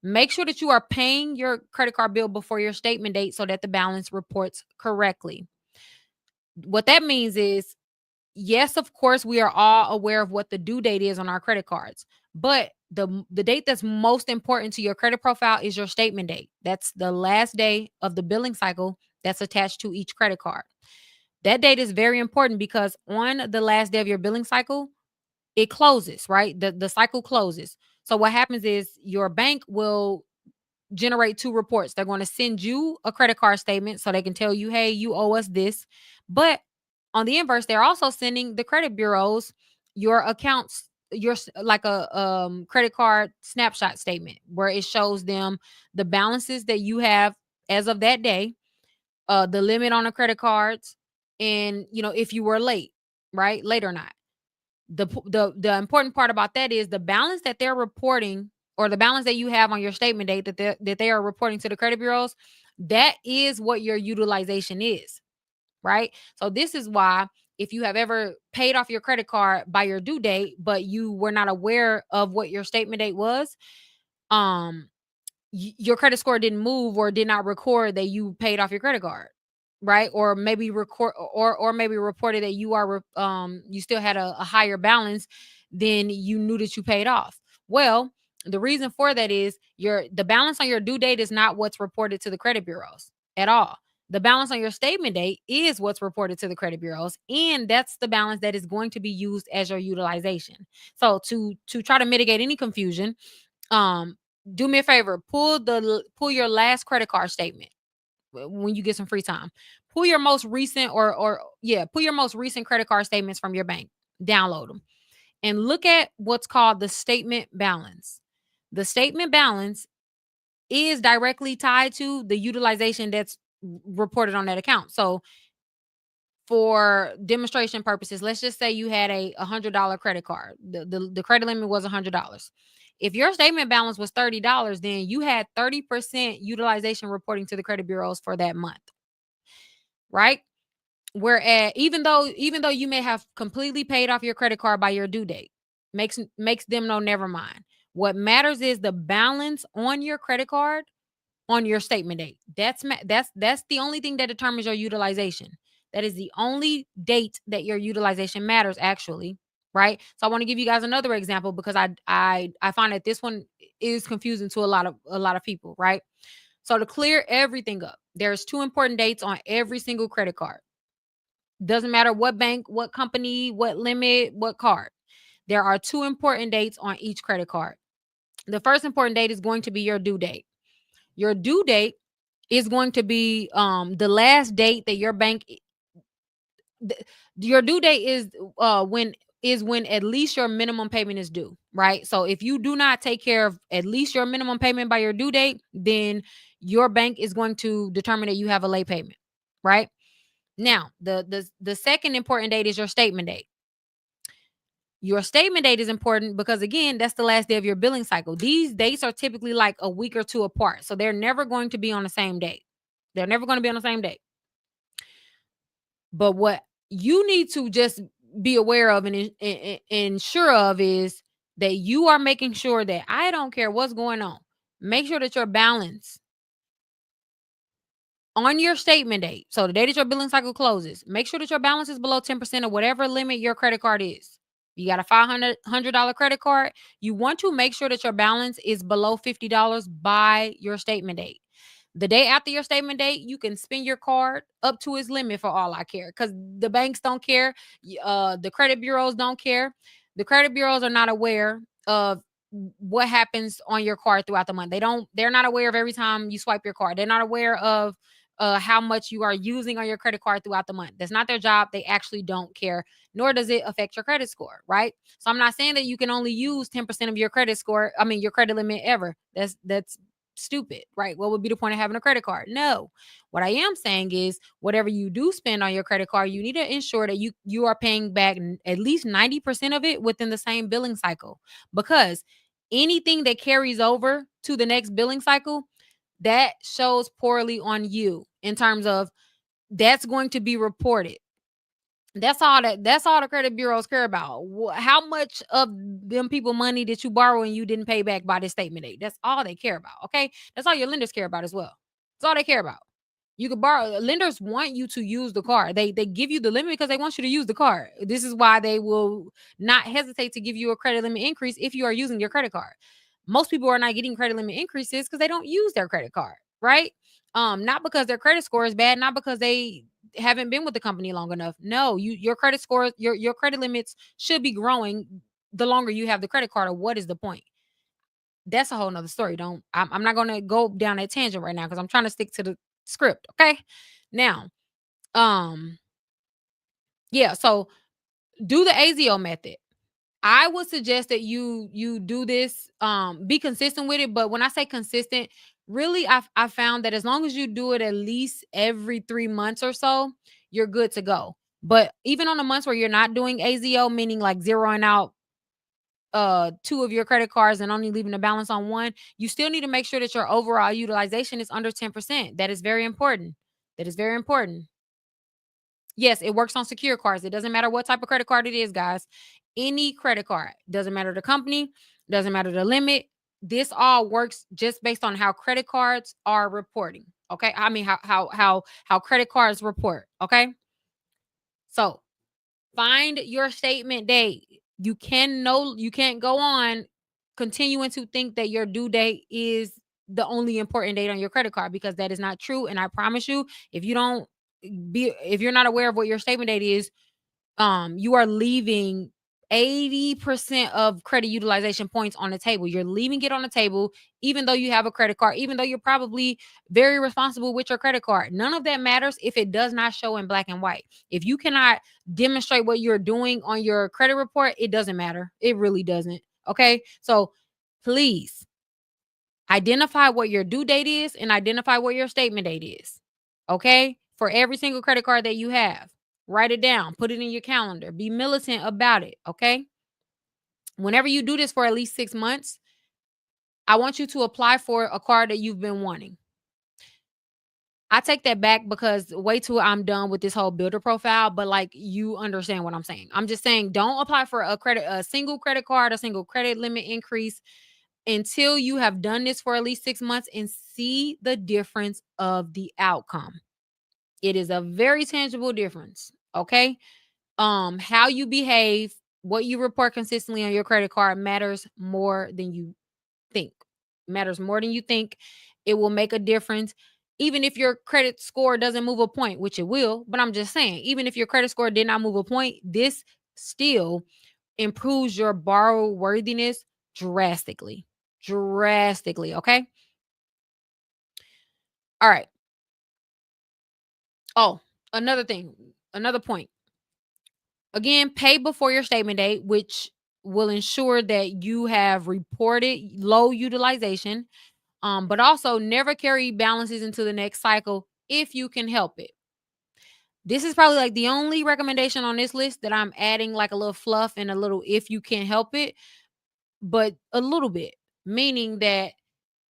make sure that you are paying your credit card bill before your statement date so that the balance reports correctly. What that means is, yes, of course, we are all aware of what the due date is on our credit cards, but the date that's most important to your credit profile is your statement date. That's the last day of the billing cycle that's attached to each credit card. That date is very important because on the last day of your billing cycle, it closes, right? The cycle closes. So what happens is your bank will generate two reports. They're going to send you a credit card statement so they can tell you, hey, you owe us this. But on the inverse, they're also sending the credit bureaus your accounts, your like a credit card snapshot statement where it shows them the balances that you have as of that day, the limit on the credit cards, and if you were late, right, late or not. The important part about that is the balance that they're reporting, or the balance that you have on your statement date that they are reporting to the credit bureaus. That is what your utilization is, right? So this is why, if you have ever paid off your credit card by your due date but you were not aware of what your statement date was, um your credit score didn't move or did not record that you paid off your credit card, right? Or maybe record, or maybe reported that you still had a higher balance than you knew that you paid off. Well, the reason for that is the balance on your due date is not what's reported to the credit bureaus at all. The balance on your statement date is what's reported to the credit bureaus, and that's the balance that is going to be used as your utilization. So to try to mitigate any confusion, um do me a favor, pull your last credit card statement when you get some free time. Pull your most recent, pull your most recent credit card statements from your bank. Download them and look at what's called the statement balance. The statement balance is directly tied to the utilization that's reported on that account. So for demonstration purposes, let's just say you had a $100 credit card. The credit limit was $100. If your statement balance was $30, then you had 30% utilization reporting to the credit bureaus for that month, right? Whereas even though you may have completely paid off your credit card by your due date, makes them know, never mind. What matters is the balance on your credit card on your statement date. That's the only thing that determines your utilization. That is the only date that your utilization matters, actually, right? So I want to give you guys another example because I find that this one is confusing to a lot of people, right? So to clear everything up, there's two important dates on every single credit card. Doesn't matter what bank, what company, what limit, what card. There are two important dates on each credit card. The first important date is going to be your due date. Your due date is going to be the last date that your bank your due date is when at least your minimum payment is due, right? So if you do not take care of at least your minimum payment by your due date, then your bank is going to determine that you have a late payment, right? Now, the second important date is your statement date. Your statement date is important because, again, that's the last day of your billing cycle. These dates are typically like a week or two apart. So they're never going to be on the same date. They're never going to be on the same date. But what you need to just be aware of and sure of is that you are making sure that, I don't care what's going on, make sure that your balance on your statement date, so the day that your billing cycle closes, make sure that your balance is below 10% of whatever limit your credit card is. You got a $500 credit card, you want to make sure that your balance is below $50 by your statement date. The day after your statement date, you can spend your card up to its limit for all I care, because the banks don't care. The credit bureaus don't care. The credit bureaus are not aware of what happens on your card throughout the month. They're not aware of every time you swipe your card. They're not aware of how much you are using on your credit card throughout the month. That's not their job. They actually don't care, nor does it affect your credit score, right? So I'm not saying that you can only use 10% of your credit score, your credit limit ever. That's stupid, right? What would be the point of having a credit card? No. What I am saying is, whatever you do spend on your credit card, you need to ensure that you are paying back at least 90% of it within the same billing cycle, because anything that carries over to the next billing cycle, that shows poorly on you in terms of that's going to be reported. That's all the credit bureaus care about. How much of them people money did you borrow and you didn't pay back by this statement date? That's all they care about. Okay. That's all your lenders care about as well. That's all they care about. You could borrow. Lenders want you to use the card. They give you the limit because they want you to use the card. This is why they will not hesitate to give you a credit limit increase if you are using your credit card. Most people are not getting credit limit increases because they don't use their credit card, right? Not because their credit score is bad, not because they haven't been with the company long enough. No, your credit score, your credit limits should be growing the longer you have the credit card. Or what is the point? That's a whole nother story. I'm not gonna go down that tangent right now because I'm trying to stick to the script. Okay. Now, um, yeah, so do the AZEO method. I would suggest that you do this, be consistent with it. But when I say consistent, really I found that as long as you do it at least every 3 months or so, you're good to go. But even on the months where you're not doing AZEO, meaning like zeroing out two of your credit cards and only leaving the balance on one, you still need to make sure that your overall utilization is under 10%. That is very important. That is very important. Yes, it works on secure cards. It doesn't matter what type of credit card it is, guys. Any credit card, doesn't matter the company, doesn't matter the limit. This all works just based on how credit cards are reporting. Okay? How credit cards report, okay? So, find your statement date. You can't go on continuing to think that your due date is the only important date on your credit card, because that is not true. And I promise you, if you're not aware of what your statement date is, you are leaving 80% of credit utilization points on the table. You're leaving it on the table, even though you have a credit card, even though you're probably very responsible with your credit card. None of that matters if it does not show in black and white. If you cannot demonstrate what you're doing on your credit report, it doesn't matter. It really doesn't. Okay. So please identify what your due date is and identify what your statement date is. Okay. For every single credit card that you have. Write it down, put it in your calendar, be militant about it. Okay. Whenever you do this for at least 6 months, I want you to apply for a card that you've been wanting. I take that back because wait till I'm done with this whole builder profile, but like you understand what I'm saying. I'm just saying don't apply for a single credit card, a single credit limit increase until you have done this for at least 6 months and see the difference of the outcome. It is a very tangible difference. Okay. How you behave, what you report consistently on your credit card matters more than you think. Matters more than you think. It will make a difference. Even if your credit score doesn't move a point, which it will, but I'm just saying, even if your credit score did not move a point, this still improves your borrow worthiness drastically. Drastically. Okay. All right. Oh, another thing, another point. Again, pay before your statement date, which will ensure that you have reported low utilization, but also never carry balances into the next cycle if you can help it. This is probably like the only recommendation on this list that I'm adding like a little fluff and a little if you can help it, but a little bit, meaning that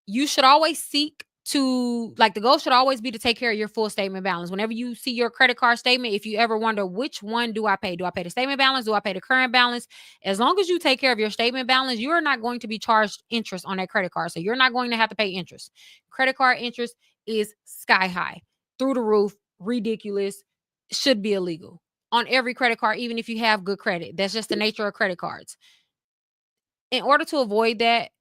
you should always seek to, like, the goal should always be to take care of your full statement balance. Whenever you see your credit card statement, if you ever wonder which one do I pay? Do I pay the statement balance? Do I pay the current balance? As long as you take care of your statement balance, you are not going to be charged interest on that credit card. So you're not going to have to pay interest. Credit card interest is sky high, through the roof, ridiculous, should be illegal on every credit card, even if you have good credit. That's just the nature of credit cards. In order to avoid that,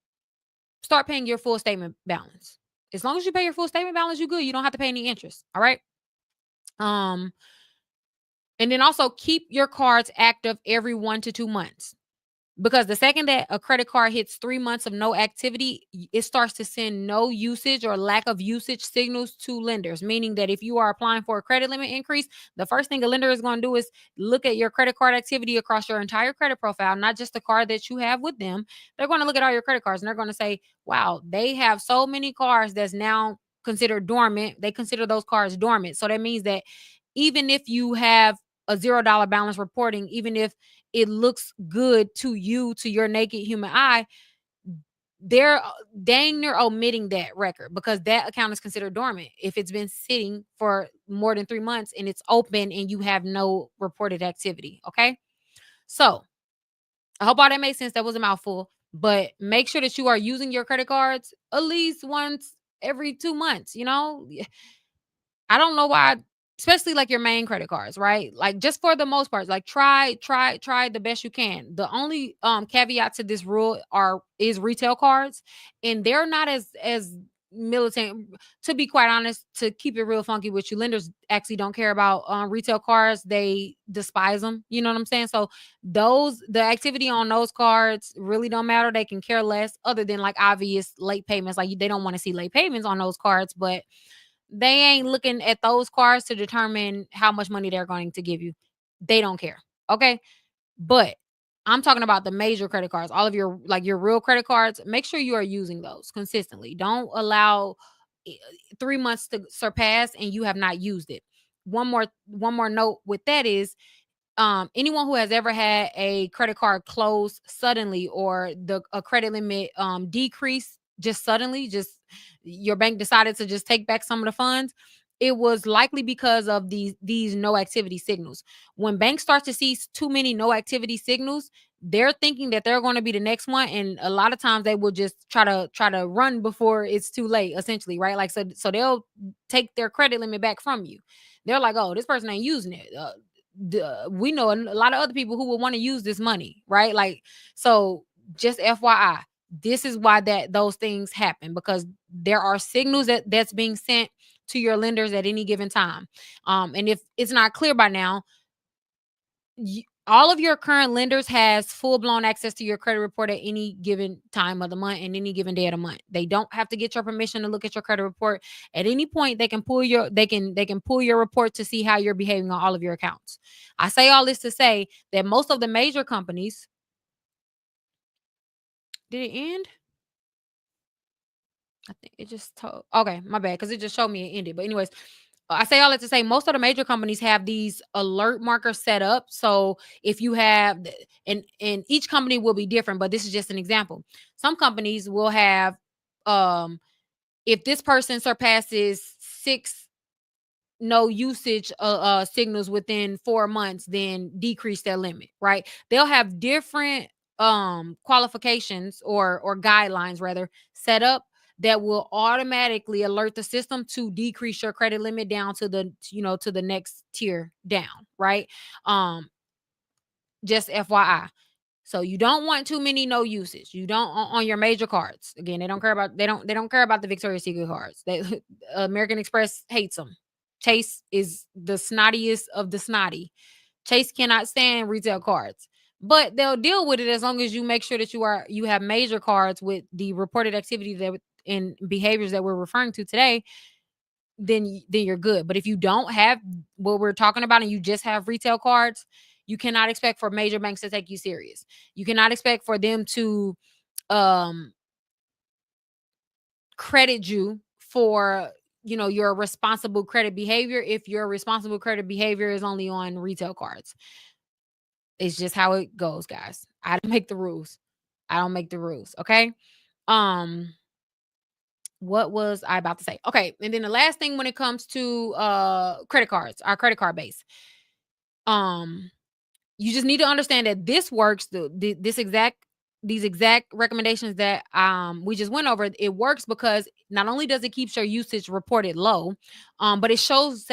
start paying your full statement balance. As long as you pay your full statement balance, you good. You don't have to pay any interest. All right. Um, and then also keep your cards active every 1 to 2 months. Because the second that a credit card hits 3 months of no activity, it starts to send no usage or lack of usage signals to lenders, meaning that if you are applying for a credit limit increase, the first thing a lender is going to do is look at your credit card activity across your entire credit profile, not just the card that you have with them. They're going to look at all your credit cards and they're going to say, wow, they have so many cards that's now considered dormant. They consider those cards dormant. So that means that even if you have a $0 balance reporting, even if it looks good to you, to your naked human eye, they're dang near omitting that record because that account is considered dormant if it's been sitting for more than 3 months and it's open and you have no reported activity. Okay. So I hope all that makes sense. That was a mouthful, but make sure that you are using your credit cards at least once every 2 months. I don't know why, especially like your main credit cards, right? Like just for the most part, like try the best you can. The only caveat to this rule is retail cards, and they're not as militant. To be quite honest, to keep it real funky with you, lenders actually don't care about retail cards. They despise them. You know what I'm saying? So the activity on those cards really don't matter. They can care less, other than like obvious late payments. Like they don't want to see late payments on those cards, but they ain't looking at those cards to determine how much money they're going to give you. They don't care. Okay. But I'm talking about the major credit cards, all of your real credit cards. Make sure you are using those consistently. Don't allow eh, 3 months to surpass and you have not used it. One more note with that is anyone who has ever had a credit card close suddenly or the a credit limit decrease just suddenly, just your bank decided to just take back some of the funds, it was likely because of these no activity signals. When banks start to see too many no activity signals, they're thinking that they're going to be the next one, and a lot of times they will just try to run before it's too late, essentially, right? Like so they'll take their credit limit back from you. They're like, oh, this person ain't using it. We know a lot of other people who will want to use this money, right? Like, so just FYI, this is why that those things happen, because there are signals that's being sent to your lenders at any given time. And if it's not clear by now, all of your current lenders has full-blown access to your credit report at any given time of the month and any given day of the month. They don't have to get your permission to look at your credit report. At any point, they can pull your report to see how you're behaving on all of your accounts. I say all this to say that most of the major companies. Did it end? I think it just told. Okay, my bad, because it just showed me it ended. But anyways, I say all that to say most of the major companies have these alert markers set up. So if you have, and each company will be different, but this is just an example. Some companies will have, um, if this person surpasses 6 no usage signals within 4 months, then decrease their limit, right? They'll have different qualifications or guidelines rather set up that will automatically alert the system to decrease your credit limit down to the next tier down, right? um just FYI. So you don't want too many no usage. You don't on your major cards. Again, they don't care about the Victoria's Secret cards. American Express hates them. Chase is the snottiest of the snotty. Chase cannot stand retail cards. But they'll deal with it as long as you make sure that you have major cards with the reported activity that and behaviors that we're referring to today, then you're good. But if you don't have what we're talking about and you just have retail cards, you cannot expect for major banks to take you serious. You cannot expect for them to um credit you for your responsible credit behavior if your responsible credit behavior is only on retail cards. It's just how it goes, guys. I don't make the rules. I don't make the rules. Okay. Um, what was I about to say? Okay, and then the last thing when it comes to credit cards, our credit card base. Um, you just need to understand that this works. These exact recommendations that we just went over, it works because not only does it keep your usage reported low, but it shows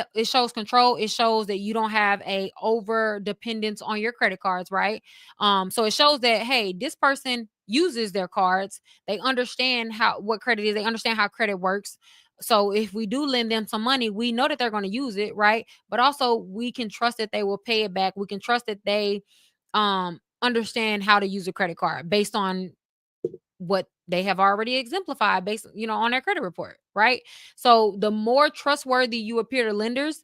control. It shows that you don't have over dependence on your credit cards, right? So it shows that, hey, this person uses their cards. They understand what credit is. They understand how credit works. So if we do lend them some money, we know that they're going to use it, right? But also we can trust that they will pay it back. We can trust that they understand how to use a credit card based on what they have already exemplified based, on their credit report, right? So the more trustworthy you appear to lenders,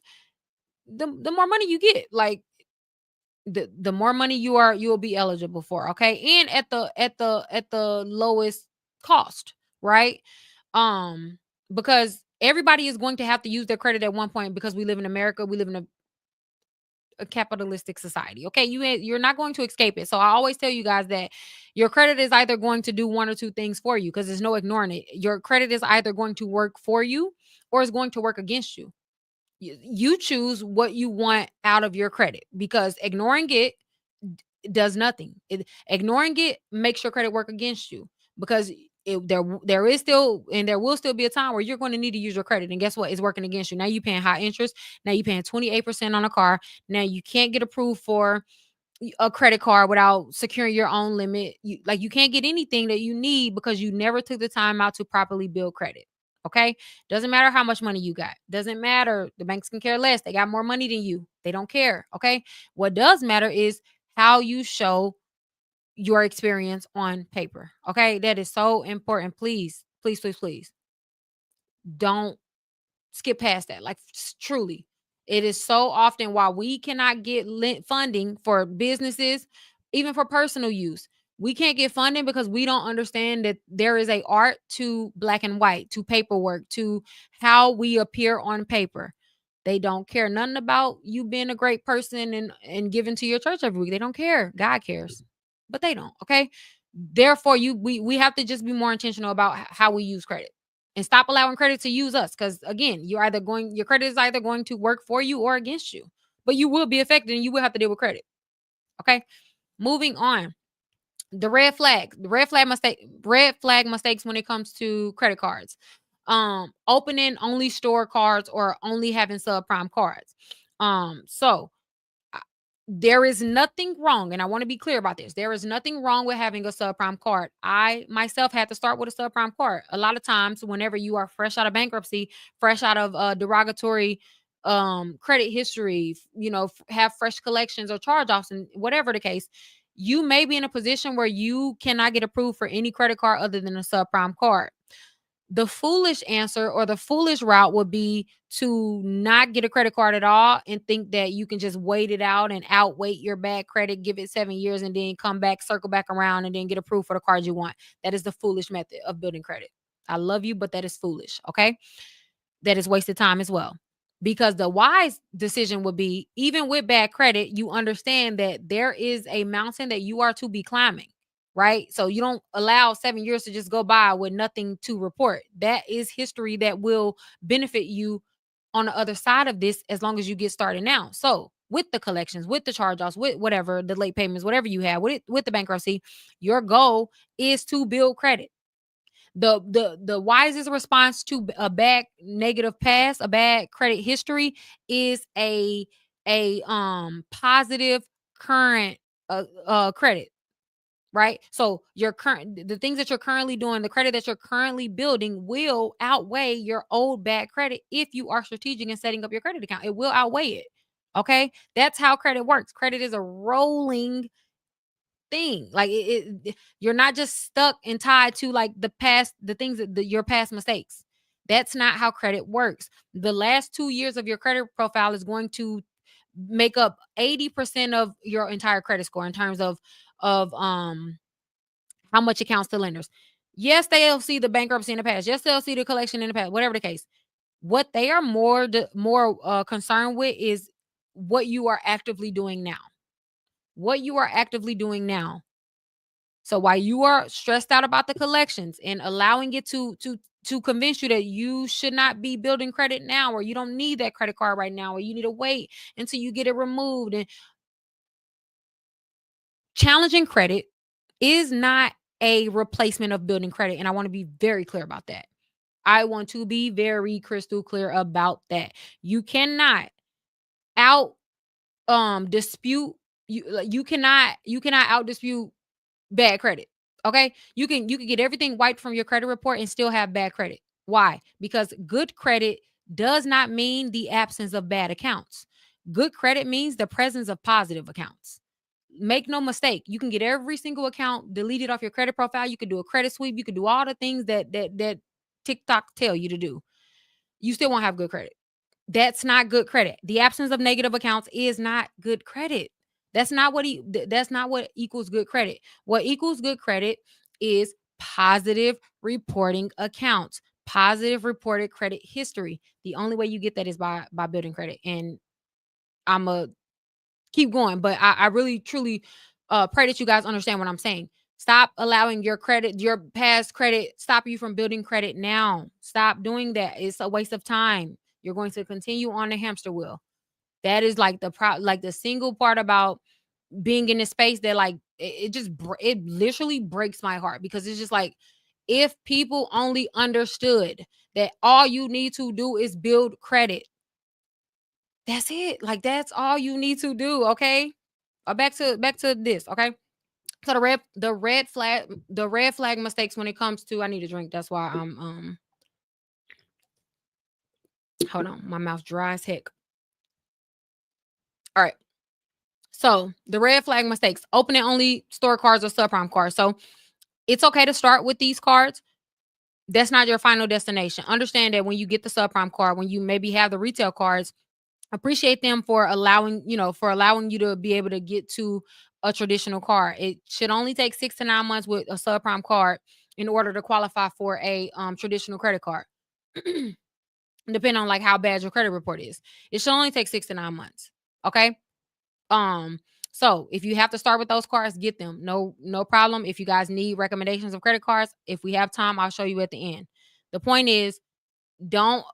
the more money you get. Like the more money you'll be eligible for, okay? And at the lowest cost, right? Because everybody is going to have to use their credit at one point, because we live in America, we live in a capitalistic society. Okay, you're not going to escape it. So I always tell you guys that your credit is either going to do one or two things for you, because there's no ignoring it. Your credit is either going to work for you or it's going to work against you. You choose what you want out of your credit, because ignoring it does nothing. Ignoring it makes your credit work against you, because there is still, and there will still be a time where you're going to need to use your credit, and guess what? It's working against you. Now you're paying high interest. Now you're paying 28% on a car. Now you can't get approved for a credit card without securing your own limit. You can't get anything that you need because you never took the time out to properly build credit. Okay, doesn't matter how much money you got. Doesn't matter. The banks can care less. They got more money than you. They don't care. Okay, what does matter is how you show your experience on paper. Okay, that is so important. Please, please, please, please don't skip past that. Like, truly, it is so often why we cannot get funding for businesses, even for personal use. We can't get funding because we don't understand that there is a art to black and white, to paperwork, to how we appear on paper. They don't care nothing about you being a great person and giving to your church every week. They don't care. God cares, but they don't. Okay. Therefore, we have to just be more intentional about how we use credit, and stop allowing credit to use us. Because again, your credit is either going to work for you or against you, but you will be affected and you will have to deal with credit. Okay. Moving on. The red flag mistakes when it comes to credit cards. Opening only store cards or only having subprime cards. So there is nothing wrong, and I want to be clear about this. There is nothing wrong with having a subprime card. I myself had to start with a subprime card. A lot of times, whenever you are fresh out of bankruptcy, fresh out of derogatory credit history, have fresh collections or charge-offs, and whatever the case, you may be in a position where you cannot get approved for any credit card other than a subprime card. The foolish answer or the foolish route would be to not get a credit card at all and think that you can just wait it out and outwait your bad credit, give it 7 years, and then come back, circle back around, and then get approved for the card you want. That is the foolish method of building credit. I love you, but that is foolish. Okay. That is wasted time as well. Because the wise decision would be, even with bad credit, you understand that there is a mountain that you are to be climbing, right? So you don't allow 7 years to just go by with nothing to report. That is history that will benefit you on the other side of this, as long as you get started now. So with the collections, with the charge-offs, with whatever, the late payments, whatever you have, with the bankruptcy, your goal is to build credit. The wisest response to a bad negative past, a bad credit history, is a positive current credit, right? So the things that you're currently doing, the credit that you're currently building will outweigh your old bad credit if you are strategic in setting up your credit account. It will outweigh it. Okay? That's how credit works. Credit is a rolling thing. Like you're not just stuck and tied to like the things your past mistakes. That's not how credit works. The last 2 years of your credit profile is going to make up 80% of your entire credit score in terms of how much it counts to lenders. Yes, they'll see the bankruptcy in the past. Yes, they'll see the collection in the past. Whatever the case, what they are more concerned with is what you are actively doing now. What you are actively doing now. So while you are stressed out about the collections and allowing it to convince you that you should not be building credit now, or you don't need that credit card right now, or you need to wait until you get it removed, and challenging credit is not a replacement of building credit. And I want to be very clear about that. I want to be very crystal clear about that. You cannot out dispute you cannot out dispute bad credit. Okay? You can get everything wiped from your credit report and still have bad credit. Why? Because good credit does not mean the absence of bad accounts. Good credit means the presence of positive accounts. Make no mistake, you can get every single account deleted off your credit profile. You can do a credit sweep. You can do all the things that TikTok tell you to do. You still won't have good credit. That's not good credit. The absence of negative accounts is not good credit. That's not what equals good credit. What equals good credit is positive reporting accounts, positive reported credit history. The only way you get that is by building credit. And I'm a keep going, but I really truly pray that you guys understand what I'm saying. Stop allowing your past credit, stop you from building credit now. Stop doing that. It's a waste of time. You're going to continue on the hamster wheel. That is like like the single part about being in this space that like it literally breaks my heart, because it's just like, if people only understood that all you need to do is build credit. That's it. Like, that's all you need to do, okay? Back to this, okay? So the red flag mistakes when it comes to, I need a drink. That's why I'm hold on, my mouth dry as heck. All right. So the red flag mistakes: opening only store cards or subprime cards. So it's okay to start with these cards. That's not your final destination. Understand that when you get the subprime card, when you maybe have the retail cards, appreciate them for allowing you to be able to get to a traditional card. It should only take 6 to 9 months with a subprime card in order to qualify for a traditional credit card. Depending on like how bad your credit report is, it should only take 6 to 9 months. Okay. Um, so if you have to start with those cards, get them. No problem. If you guys need recommendations of credit cards, if we have time, I'll show you at the end. The point is, don't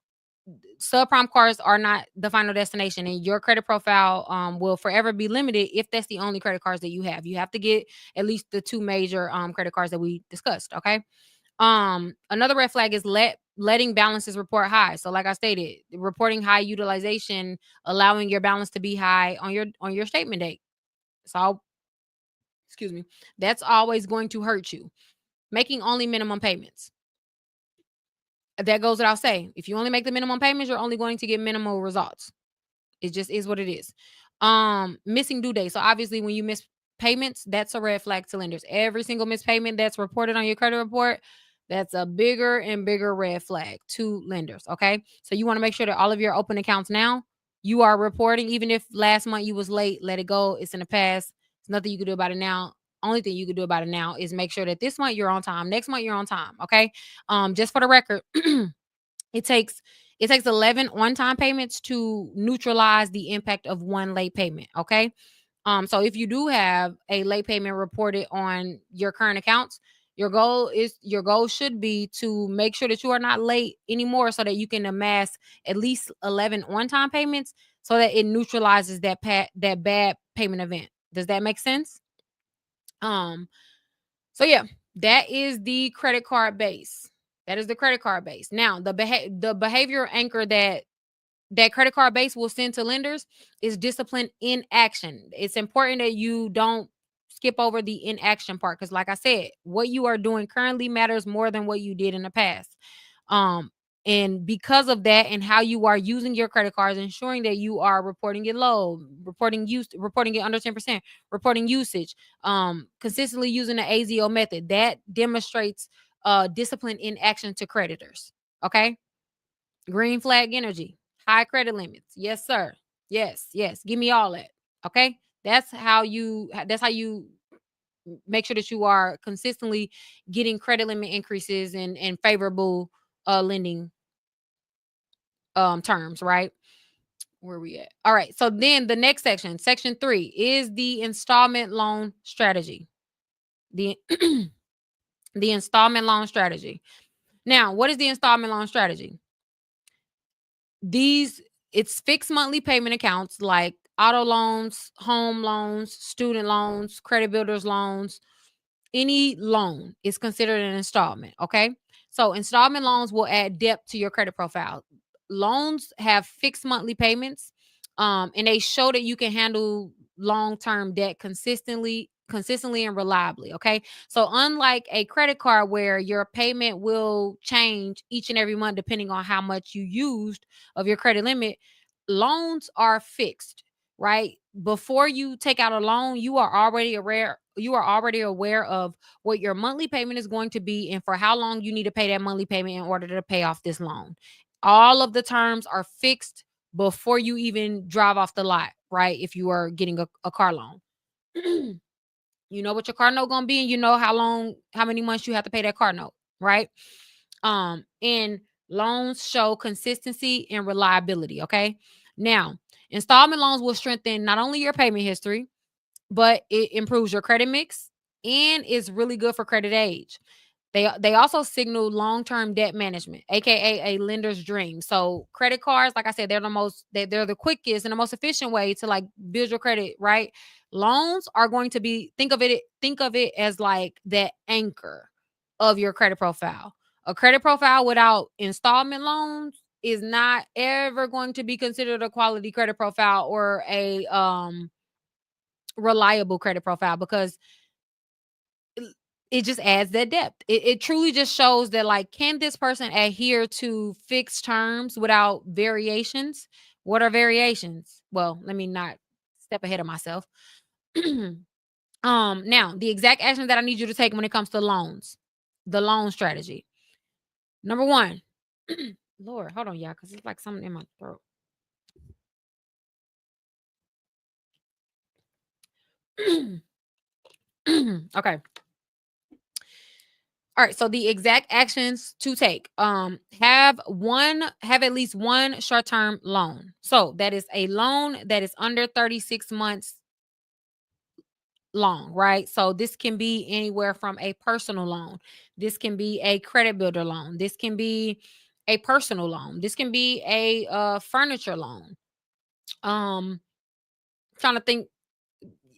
subprime cards are not the final destination, and your credit profile will forever be limited if that's the only credit cards that you have. You have to get at least the two major credit cards that we discussed. Okay. Another red flag is letting balances report high. So like I stated, reporting high utilization, allowing your balance to be high on your statement date. So, excuse me, that's always going to hurt you. Making only minimum payments. That goes without saying. If you only make the minimum payments, you're only going to get minimal results. It just is what it is. Missing due dates. So obviously when you miss payments, that's a red flag to lenders. Every single missed payment that's reported on your credit report, that's a bigger and bigger red flag to lenders. Okay. So you want to make sure that all of your open accounts now, you are reporting. Even if last month you was late, let it go. It's in the past. There's nothing you can do about it now. Only thing you can do about it now is make sure that this month you're on time. Next month you're on time. Okay. Just for the record, it takes 11 on-time payments to neutralize the impact of one late payment. Okay. So if you do have a late payment reported on your current accounts, your goal should be to make sure that you are not late anymore, so that you can amass at least 11 on-time payments, so that it neutralizes that bad payment event. Does that make sense? Um, so yeah, that is the credit card base. That is the credit card base. Now, the behavior anchor that credit card base will send to lenders is discipline in action. It's important that you don't skip over the inaction part, because like I said, what you are doing currently matters more than what you did in the past. Um, and because of that, and how you are using your credit cards, ensuring that you are reporting it low, reporting it under 10%, reporting usage, consistently using the AZEO method, that demonstrates discipline in action to creditors. Okay. Green flag energy, high credit limits. Yes, sir. Yes, yes. Give me all that. Okay. That's how you make sure that you are consistently getting credit limit increases and favorable lending terms, right? Where we at? All right. So then the next section 3, is the installment loan strategy. The the installment loan strategy. Now, what is the installment loan strategy? It's fixed monthly payment accounts like auto loans, home loans, student loans, credit builders loans. Any loan is considered an installment. Okay. So installment loans will add depth to your credit profile. Loans have fixed monthly payments, and they show that you can handle long-term debt consistently and reliably. Okay. So, unlike a credit card where your payment will change each and every month depending on how much you used of your credit limit, loans are fixed, right? Before you take out a loan, you are already aware of what your monthly payment is going to be and for how long you need to pay that monthly payment in order to pay off this loan. All of the terms are fixed before you even drive off the lot, right? If you are getting a car loan. You know what your car note gonna be, and you know how many months you have to pay that car note, right? And loans show consistency and reliability. Okay. Now, installment loans will strengthen not only your payment history, but it improves your credit mix and is really good for credit age. They also signal long-term debt management, aka a lender's dream. So credit cards, like I said, they're the quickest and the most efficient way to like build your credit, right? Loans are going to be think of it as like that anchor of your credit profile. A credit profile without installment loans is not ever going to be considered a quality credit profile or a reliable credit profile because it just adds that depth. It truly just shows that, like, can this person adhere to fixed terms without variations? What are variations? Well, let me not step ahead of myself. Now the exact action that I need you to take when it comes to loans, the loan strategy. Number one, Lord, hold on, y'all, because it's like something in my throat. Okay. All right, so the exact actions to take. Have at least one short-term loan. So that is a loan that is under 36 months long, right? So this can be anywhere from a personal loan. This can be a credit builder loan. This can be a personal loan. This can be a furniture loan. Trying to think.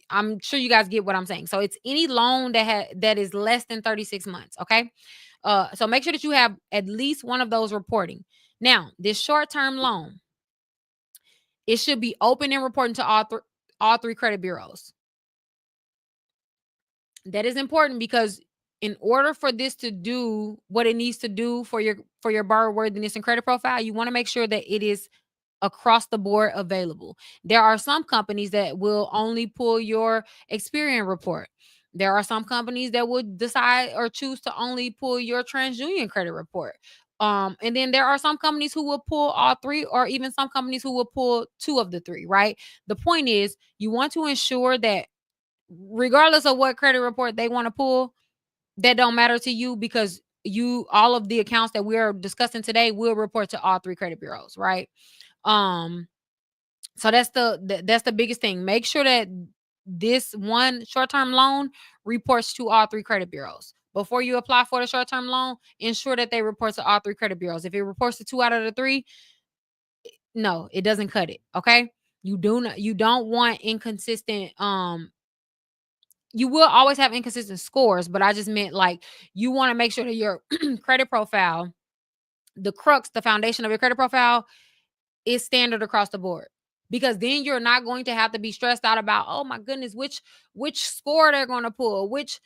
I'm sure you guys get what I'm saying. So it's any loan that is less than 36 months. Okay. So make sure that you have at least one of those reporting. Now, this short-term loan, it should be open and reporting to all three credit bureaus. That is important because in order for this to do what it needs to do for your borrower worthiness and credit profile, you want to make sure that it is across the board available. There are some companies that will only pull your Experian report. There are some companies that would decide or choose to only pull your TransUnion credit report. And then there are some companies who will pull all three, or even some companies who will pull two of the three, right? The point is, you want to ensure that regardless of what credit report they want to pull, that don't matter to you because all of the accounts that we're discussing today will report to all three credit bureaus, right? Um, so that's the biggest thing. Make sure that this one short-term loan reports to all three credit bureaus. Before you apply for the short-term loan, ensure that they report to all three credit bureaus. If it reports to two out of the three, no, it doesn't cut it. Okay. You don't want inconsistent you will always have inconsistent scores, but I just meant like you want to make sure that your credit profile, the foundation of your credit profile is standard across the board. Because then you're not going to have to be stressed out about, oh my goodness, which score they're going to pull. Which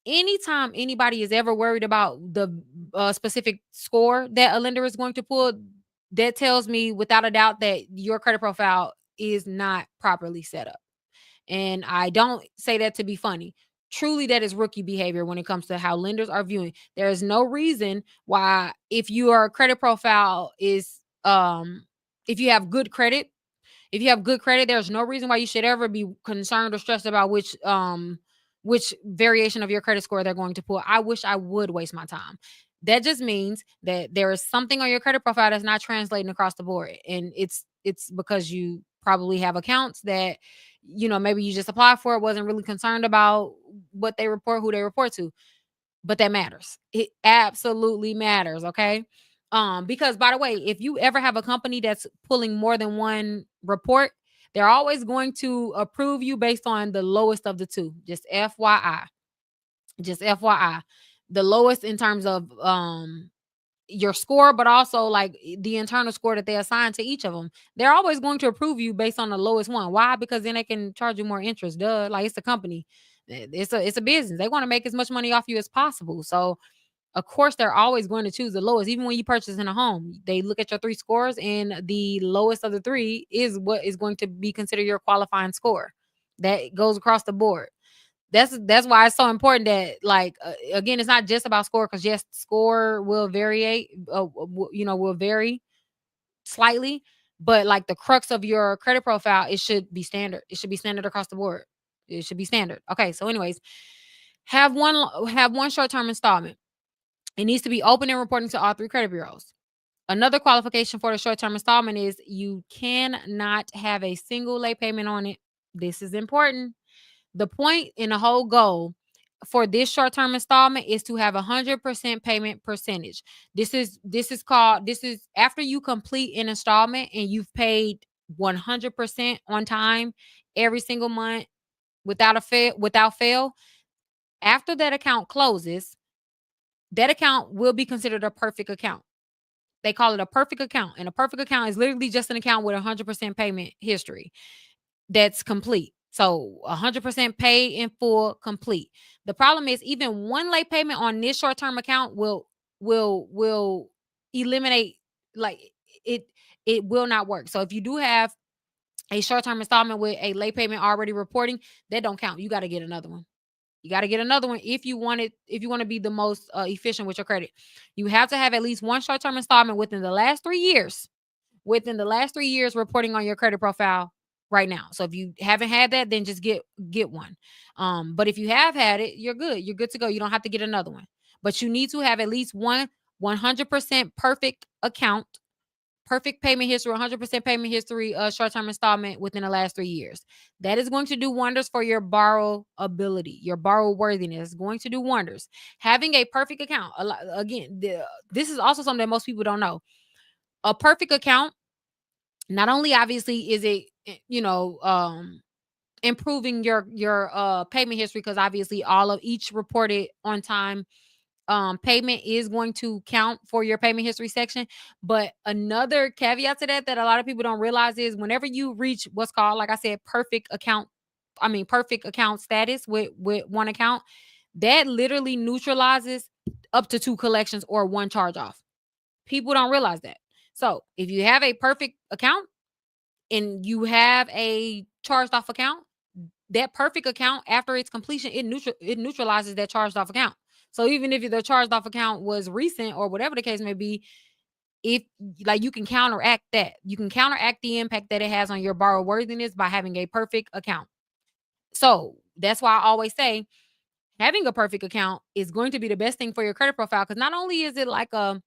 anytime anybody is ever worried about the specific score that a lender is going to pull, that tells me without a doubt that your credit profile is not properly set up. And I don't say that to be funny. Truly, that is rookie behavior when it comes to how lenders are viewing. There is no reason why, if your credit profile is if you have good credit, there's no reason why you should ever be concerned or stressed about which variation of your credit score they're going to pull. I wish I would waste my time. That just means that there is something on your credit profile that's not translating across the board. And it's because you probably have accounts that, maybe you just applied for it, wasn't really concerned about what they report, who they report to. But that matters. It absolutely matters, okay? Because by the way, if you ever have a company that's pulling more than one report, they're always going to approve you based on the lowest of the two. Just FYI. Just FYI. The lowest in terms of your score, but also like the internal score that they assign to each of them. They're always going to approve you based on the lowest one. Why? Because then they can charge you more interest. Duh. Like it's a company. It's a business. They want to make as much money off you as possible. So of course they're always going to choose the lowest. Even when you purchase in a home, they look at your three scores, and the lowest of the three is what is going to be considered your qualifying score. That goes across the board. That's why it's so important that, like, again, it's not just about score, because yes, score will vary, will vary slightly, but like the crux of your credit profile, it should be standard. It should be standard across the board. It should be standard. Okay, so anyways, have one short-term installment. It needs to be open and reporting to all three credit bureaus. Another qualification for the short-term installment is you cannot have a single late payment on it. This is important. The point and the whole goal for this short-term installment is to have 100% payment percentage. This is after you complete an installment and you've paid 100% on time every single month without fail. After that account closes, that account will be considered a perfect account. They call it a perfect account, and a perfect account is literally just an account with 100% payment history that's complete. So 100% paid in full, complete. The problem is even one late payment on this short-term account will eliminate, like, it it will not work. So if you do have a short-term installment with a late payment already reporting, that don't count. You got to get another one. You got to get another one if you want it. If you want to be the most efficient with your credit, you have to have at least one short-term installment within the last 3 years. Within the last 3 years, reporting on your credit profile right now. So if you haven't had that, then just get one. But if you have had it, you're good. You're good to go. You don't have to get another one. But you need to have at least one 100% perfect account, perfect payment history, 100% payment history, short-term installment within the last 3 years. That is going to do wonders for your borrow ability, your borrow worthiness is going to do wonders. Having a perfect account, again, this is also something that most people don't know. A perfect account, not only obviously is it, improving your payment history, because obviously all of each reported on time payment is going to count for your payment history section. But another caveat to that a lot of people don't realize is whenever you reach what's called, like I said, perfect account status with one account, that literally neutralizes up to 2 collections or 1 charge off. People don't realize that. So if you have a perfect account and you have a charged off account, that perfect account, after its completion, it neutralizes that charged off account. So even if the charged off account was recent or whatever the case may be, if, like, you can counteract that. You can counteract the impact that it has on your borrower worthiness by having a perfect account. So that's why I always say having a perfect account is going to be the best thing for your credit profile, because not only is it like a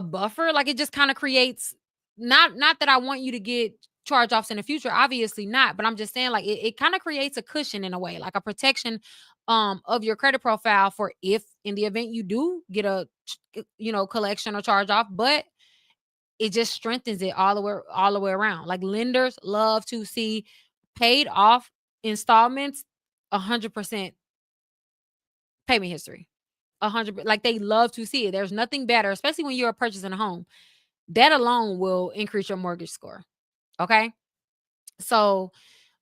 buffer, like it just kind of creates, not that I want you to get charge offs in the future, obviously not, but I'm just saying, like, it kind of creates a cushion in a way, like a protection of your credit profile for if in the event you do get a collection or charge off, but it just strengthens it all the way around. Like, lenders love to see paid off installments, 100% payment history. 100, like, they love to see it. There's nothing better, especially when you're purchasing a home. That alone will increase your mortgage score. Okay. So,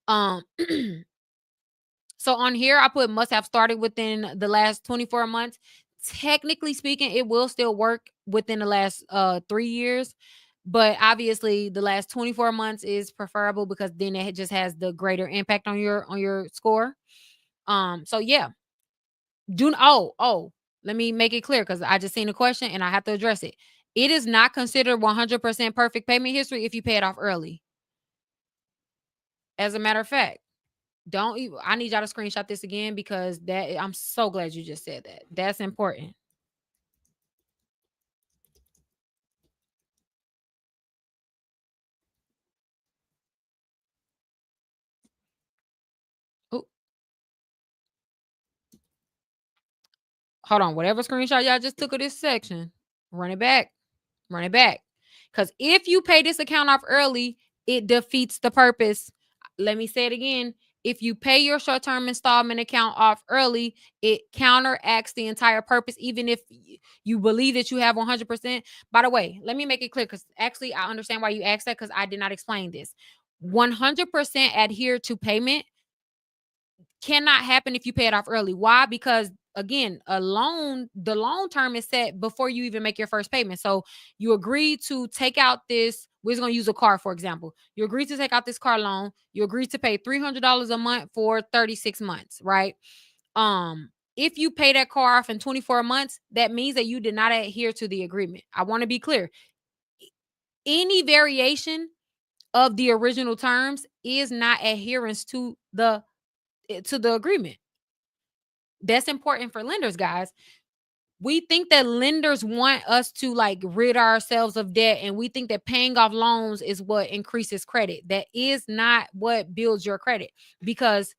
um, so on here, I put must have started within the last 24 months. Technically speaking, it will still work within the last 3 years. But obviously the last 24 months is preferable, because then it just has the greater impact on your score. So yeah. Let me make it clear, because I just seen a question and I have to address it. It is not considered 100% perfect payment history if you pay it off early. As a matter of fact, I need y'all to screenshot this again, because I'm so glad you just said that. That's important. Oh, hold on. Whatever screenshot y'all just took of this section, run it back. Run it back. Because if you pay this account off early, it defeats the purpose. Let me say it again. If you pay your short-term installment account off early, it counteracts the entire purpose, even if you believe that you have 100%. By the way, let me make it clear, because actually I understand why you asked that, because I did not explain this. 100% adhere to payment cannot happen if you pay it off early. Why? Because again, the loan term is set before you even make your first payment. So you agree to take out this. We're just gonna use a car, for example. You agree to take out this car loan. You agree to pay $300 a month for 36 months, right? If you pay that car off in 24 months, that means that you did not adhere to the agreement. I want to be clear. Any variation of the original terms is not adherence to the agreement. That's important for lenders, guys. We think that lenders want us to like rid ourselves of debt, and we think that paying off loans is what increases credit. That is not what builds your credit, because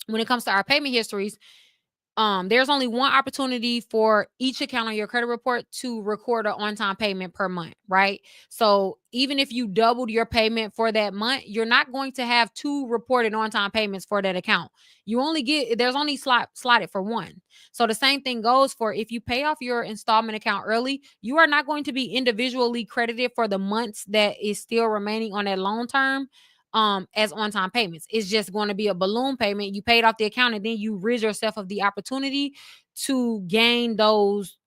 when it comes to our payment histories, there's only one opportunity for each account on your credit report to record an on-time payment per month, right? So even if you doubled your payment for that month, you're not going to have two reported on-time payments for that account. You only get, there's only slotted for one. So the same thing goes for if you pay off your installment account early, you are not going to be individually credited for the months that is still remaining on that loan term as on-time payments. It's just going to be a balloon payment. You paid off the account, and then you rid yourself of the opportunity to gain those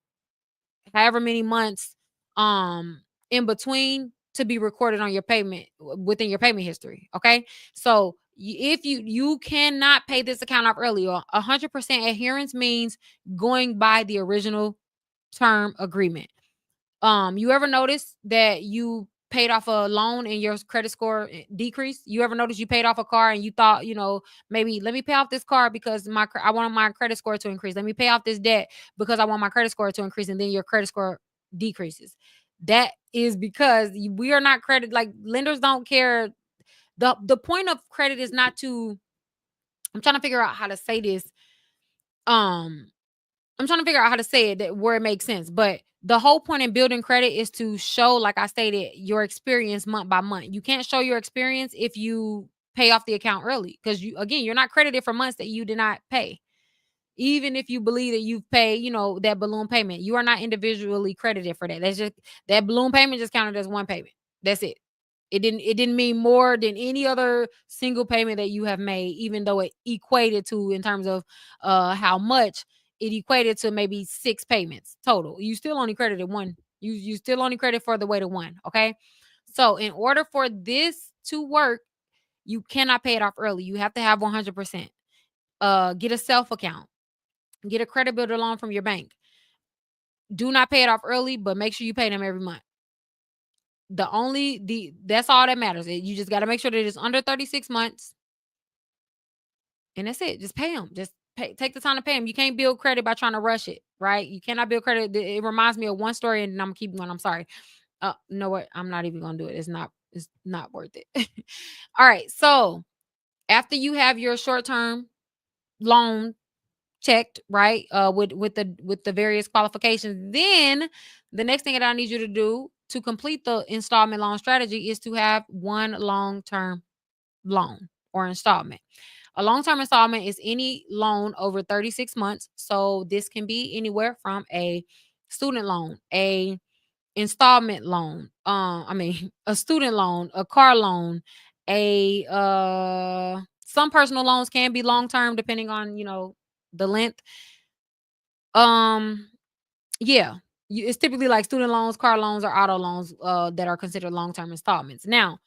however many months in between to be recorded on your payment within your payment history. Okay. So if you cannot pay this account off early, or 100% adherence means going by the original term agreement. You ever notice that you paid off a loan and your credit score decreased? You ever notice you paid off a car and you thought, maybe let me pay off this car because I want my credit score to increase. Let me pay off this debt because I want my credit score to increase, and then your credit score decreases. That is because we are not credit, like lenders don't care. The point of credit is not to, I'm trying to figure out how to say this. Um I'm trying to figure out how to say it that where it makes sense. But the whole point in building credit is to show, like I stated, your experience month by month. You can't show your experience if you pay off the account early, because you're not credited for months that you did not pay. Even if you believe that you've paid, that balloon payment, you are not individually credited for that. That's just, that balloon payment just counted as one payment. That's it. It didn't mean more than any other single payment that you have made, even though it equated to, in terms of how much, it equated to maybe 6 payments total. You still only credited one. You still only credit for the way to one. Okay. So in order for this to work, you cannot pay it off early. You have to have 100%. Get a self account. Get a credit builder loan from your bank. Do not pay it off early, but make sure you pay them every month. That's all that matters. You just got to make sure that it's under 36 months, and that's it. Just pay them. Just take the time to pay them. You can't build credit by trying to rush it, right? You cannot build credit. It reminds me of one story, and I'm keeping going. I'm sorry. You know what? I'm not even gonna do it. It's not worth it. All right. So after you have your short term loan checked, right? With the various qualifications, then the next thing that I need you to do to complete the installment loan strategy is to have one long-term loan or installment. A long-term installment is any loan over 36 months. So this can be anywhere from a student loan, a installment loan, a student loan, a car loan, a some personal loans can be long-term depending on, the length. Um, yeah. It's typically like student loans, car loans, or auto loans that are considered long-term installments. Now,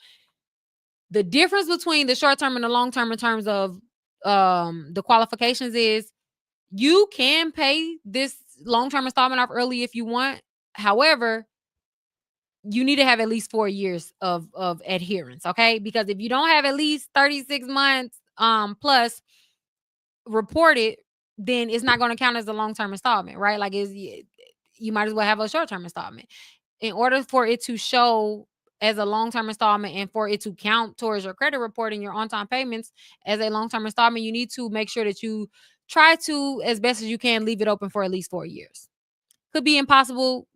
the difference between the short term and the long term in terms of the qualifications is you can pay this long-term installment off early if you want. However, you need to have at least 4 years of adherence, okay? Because if you don't have at least 36 months plus reported, then it's not going to count as a long-term installment, right? Like you might as well have a short-term installment. In order for it to show as a long-term installment and for it to count towards your credit report and your on-time payments as a long-term installment, you need to make sure that you try to, as best as you can, leave it open for at least 4 years. Could be impossible,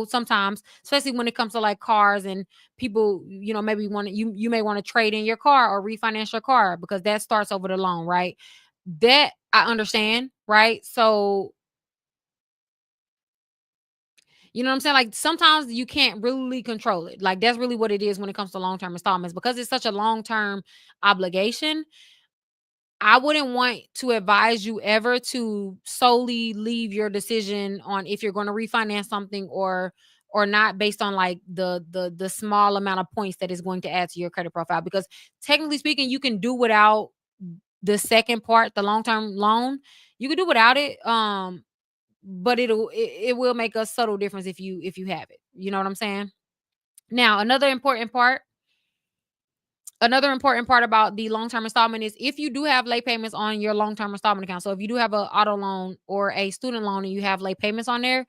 sometimes, especially when it comes to like cars and people, maybe you may want to trade in your car or refinance your car because that starts over the loan, right? That I understand, right? So, you know what I'm saying? Like sometimes you can't really control it. Like that's really what it is when it comes to long-term installments because it's such a long-term obligation. I wouldn't want to advise you ever to solely leave your decision on if you're going to refinance something or not based on like the small amount of points that is going to add to your credit profile because technically speaking you can do without the second part, the long-term loan. You can do without it, but it will make a subtle difference if you have it. You know what I'm saying? Now, another important part about the long-term installment is if you do have late payments on your long-term installment account. So if you do have a auto loan or a student loan and you have late payments on there,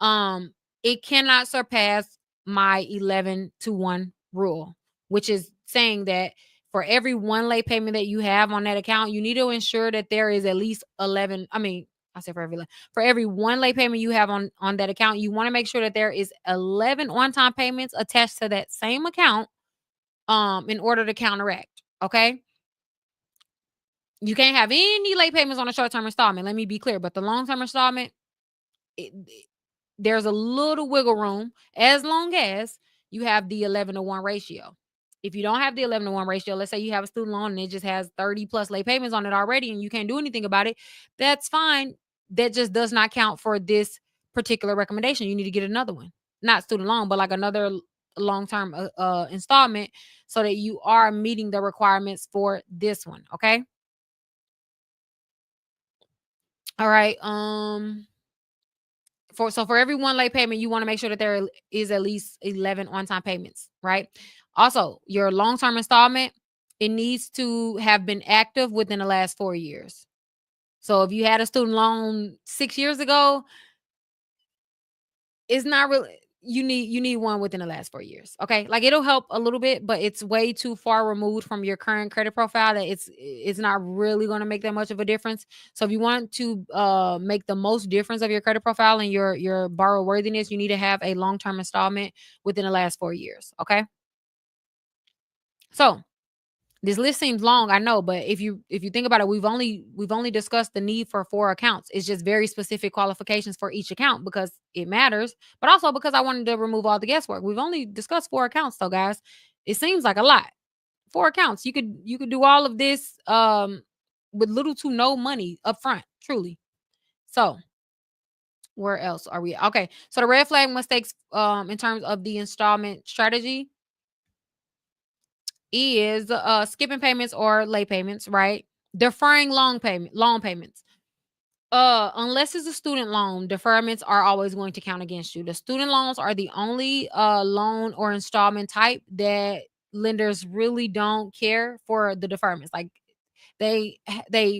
um, it cannot surpass my 11 to 1 rule, which is saying that for every one late payment that you have on that account, you need to ensure that there is at least 11. I mean, I say for every one late payment you have on that account, you want to make sure that there is 11 on-time payments attached to that same account in order to counteract. Okay. You can't have any late payments on a short-term installment. Let me be clear. But the long-term installment, there's a little wiggle room as long as you have the 11 to 1 ratio. If you don't have the 11 to 1 ratio, let's say you have a student loan and it just has 30 plus late payments on it already and you can't do anything about it, that's fine. That just does not count for this particular recommendation. You need to get another one, not student loan, but like another long-term installment so that you are meeting the requirements for this one. Okay. All right. For every one late payment, you want to make sure that there is at least 11 on-time payments, right? Also, your long-term installment, it needs to have been active within the last 4 years. So if you had a student loan 6 years ago, it's not really you need one within the last 4 years, okay? Like, it'll help a little bit, but it's way too far removed from your current credit profile that it's not really gonna make that much of a difference. So if you want to, make the most difference of your credit profile and your borrower worthiness, you need to have a long-term installment within the last 4 years, okay? So this list seems long, I know, but if you think about it, we've only discussed the need for 4 accounts. It's just very specific qualifications for each account because it matters, but also because I wanted to remove all the guesswork. We've only discussed 4 accounts though, guys. It seems like a lot. 4 accounts. You could do all of this with little to no money up front, truly. So, where else are we? Okay. So the red flag mistakes in terms of the installment strategy is skipping payments or late payments, right? Deferring loan payments. Unless it's a student loan, deferments are always going to count against you. The student loans are the only loan or installment type that lenders really don't care for the deferments. Like they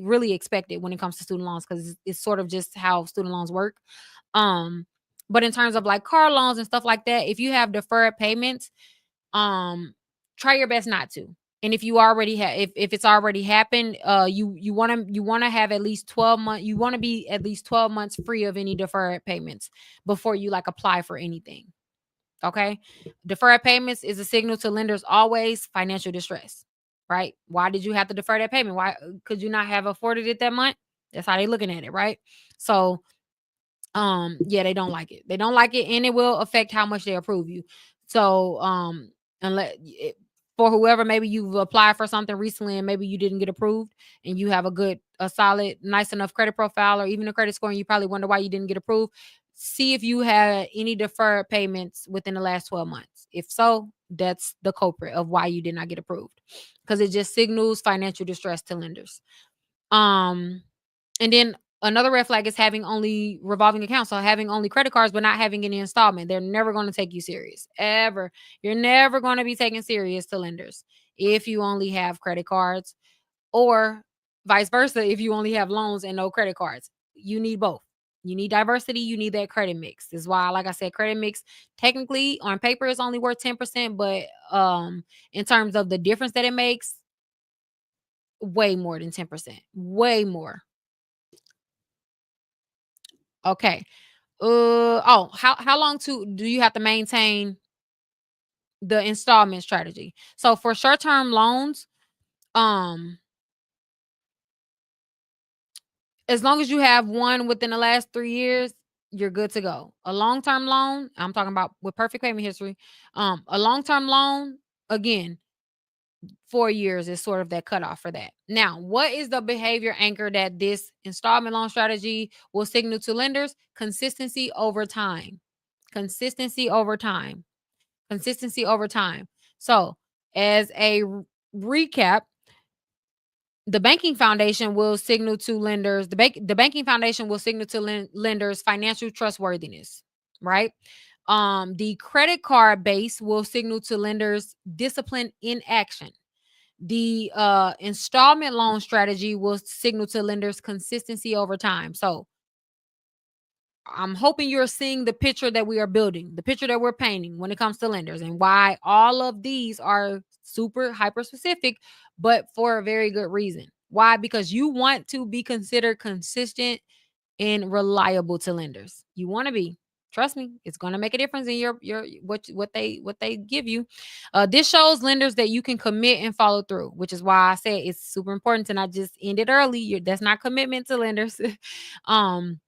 really expect it when it comes to student loans because it's sort of just how student loans work. Um, but in terms of like car loans and stuff like that, if you have deferred payments, um try your best not to. And if you already have if it's already happened, you want to have at least 12 months, you want to be at least 12 months free of any deferred payments before you like apply for anything. Okay. Deferred payments is a signal to lenders always financial distress, right? Why did you have to defer that payment? Why could you not have afforded it that month? That's how they looking at it, right? So yeah, they don't like it. They don't like it, and it will affect how much they approve you. So unless it, for whoever, maybe you've applied for something recently and maybe you didn't get approved and you have a solid nice enough credit profile or even a credit score and you probably wonder why you didn't get approved. See if you had any deferred payments within the last 12 months. If so, that's the culprit of why you did not get approved, because it just signals financial distress to lenders. um and then another red flag is having only revolving accounts. So having only credit cards, but not having any installment. They're never going to take you serious. Ever. You're never going to be taken serious to lenders if you only have credit cards, or vice versa if you only have loans and no credit cards. You need both. You need diversity. You need that credit mix. This is why, like I said, credit mix technically on paper is only worth 10%, but in terms of the difference that it makes, way more than 10%. Way more. Okay. How long do you have to maintain the installment strategy? So for short-term loans, um, as long as you have one within the last 3 years, you're good to go. A long-term loan, I'm talking about with perfect payment history. A long-term loan, again, 4 years is sort of that cutoff for that. Now, what is the behavior anchor that this installment loan strategy will signal to lenders? Consistency over time. Consistency over time. Consistency over time. So, as a recap, the banking foundation will signal to lenders the banking foundation will signal to lenders financial trustworthiness, right? The credit card base will signal to lenders discipline in action. The installment loan strategy will signal to lenders consistency over time. So I'm hoping you're seeing the picture that we are building, the picture that we're painting when it comes to lenders, and why all of these are super hyper specific, but for a very good reason. Why? Because you want to be considered consistent and reliable to lenders. You want to be. Trust me, it's going to make a difference in your what they give you. This shows lenders that you can commit and follow through, which is why I said it's super important to not just end it early. That's not commitment to lenders. um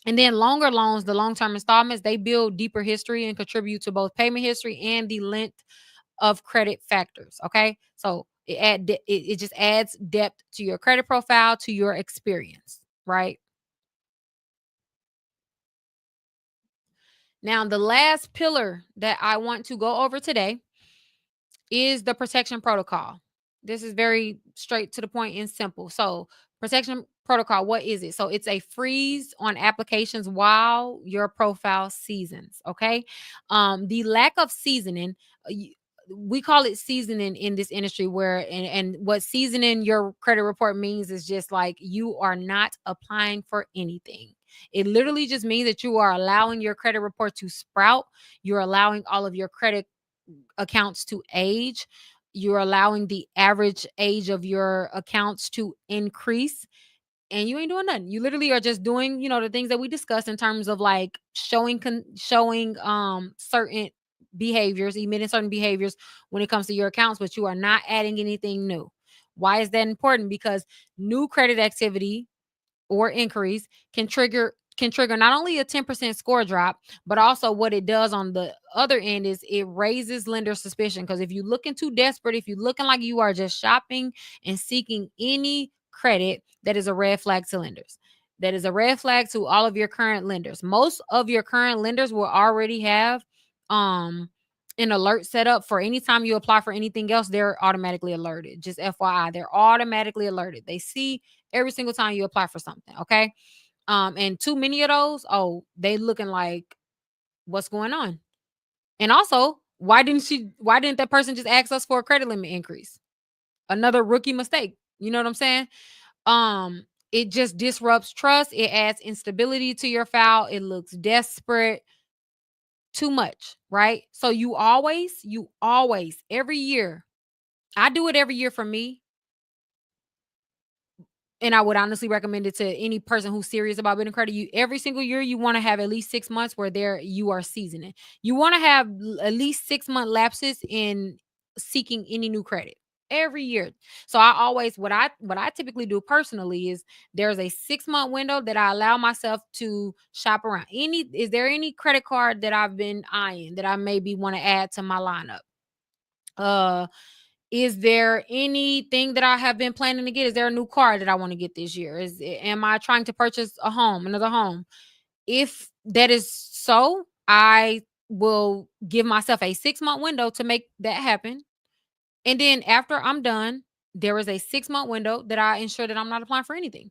and then longer loans, the long-term installments, they build deeper history and contribute to both payment history and the length of credit factors. Okay. So it just adds depth to your credit profile, to your experience, right? Now, the last pillar that I want to go over today is the protection protocol. This is very straight to the point and simple. So, protection protocol, what is it? So, it's a freeze on applications while your profile seasons. Okay. The lack of seasoning, we call it seasoning in this industry, where and what seasoning your credit report means is just like you are not applying for anything. It literally just means that you are allowing your credit report to sprout. You're allowing all of your credit accounts to age. You're allowing the average age of your accounts to increase, and you ain't doing nothing. You literally are just doing, the things that we discussed in terms of like showing certain behaviors, emitting certain behaviors when it comes to your accounts, but you are not adding anything new. Why is that important? Because new credit activity or inquiries can trigger not only a 10% score drop, but also what it does on the other end is it raises lender suspicion. Because if you're looking too desperate, if you're looking like you are just shopping and seeking any credit, that is a red flag to lenders. That is a red flag to all of your current lenders. Most of your current lenders will already have um an alert set up for any time you apply for anything else. They're automatically alerted. Just FYI, they're automatically alerted. They see every single time you apply for something. Okay. And too many of those, oh, they looking like, what's going on? And also, why didn't that person just ask us for a credit limit increase? Another rookie mistake. You know what I'm saying? It just disrupts trust. It adds instability to your file. It looks desperate. Too much, right? So you always, every year, I do it every year for me. And I would honestly recommend it to any person who's serious about building credit. You every single year you want to have at least 6 months where there you are seasoning. You want to have at least 6-month lapses in seeking any new credit every year. So I always what I typically do personally is there's a 6-month window that I allow myself to shop around. Is there any credit card that I've been eyeing that I maybe want to add to my lineup? Uh is there anything that I have been planning to get? Is there a new car that I want to get this year? Am I trying to purchase another home? If that is so, I will give myself a 6-month window to make that happen. And then after I'm done, there is a 6-month window that I ensure that I'm not applying for anything.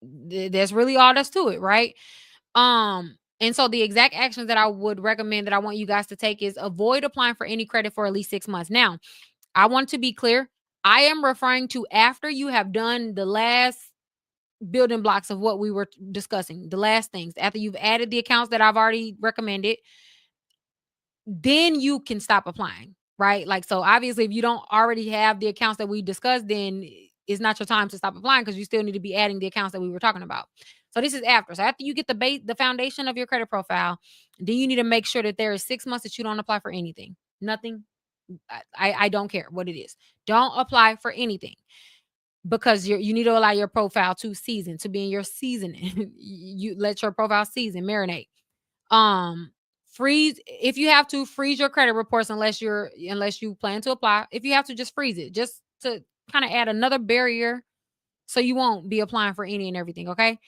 That's really all that's to it, right? And so the exact actions that I would recommend that I want you guys to take is avoid applying for any credit for at least 6 months. Now, I want to be clear. I am referring to after you have done the last building blocks of what we were discussing, the last things. After you've added the accounts that I've already recommended, then you can stop applying, right? Like, so obviously, if you don't already have the accounts that we discussed, then it's not your time to stop applying because you still need to be adding the accounts that we were talking about. So this is after. So after you get the foundation of your credit profile, then you need to make sure that there is 6 months that you don't apply for anything. Nothing. I don't care what it is. Don't apply for anything because you need to allow your profile to season, to be in your seasoning. You let your profile season, marinate. Um, freeze if you have to freeze your credit reports unless you plan to apply. If you have to, just freeze it, just to kind of add another barrier so you won't be applying for any and everything. Okay.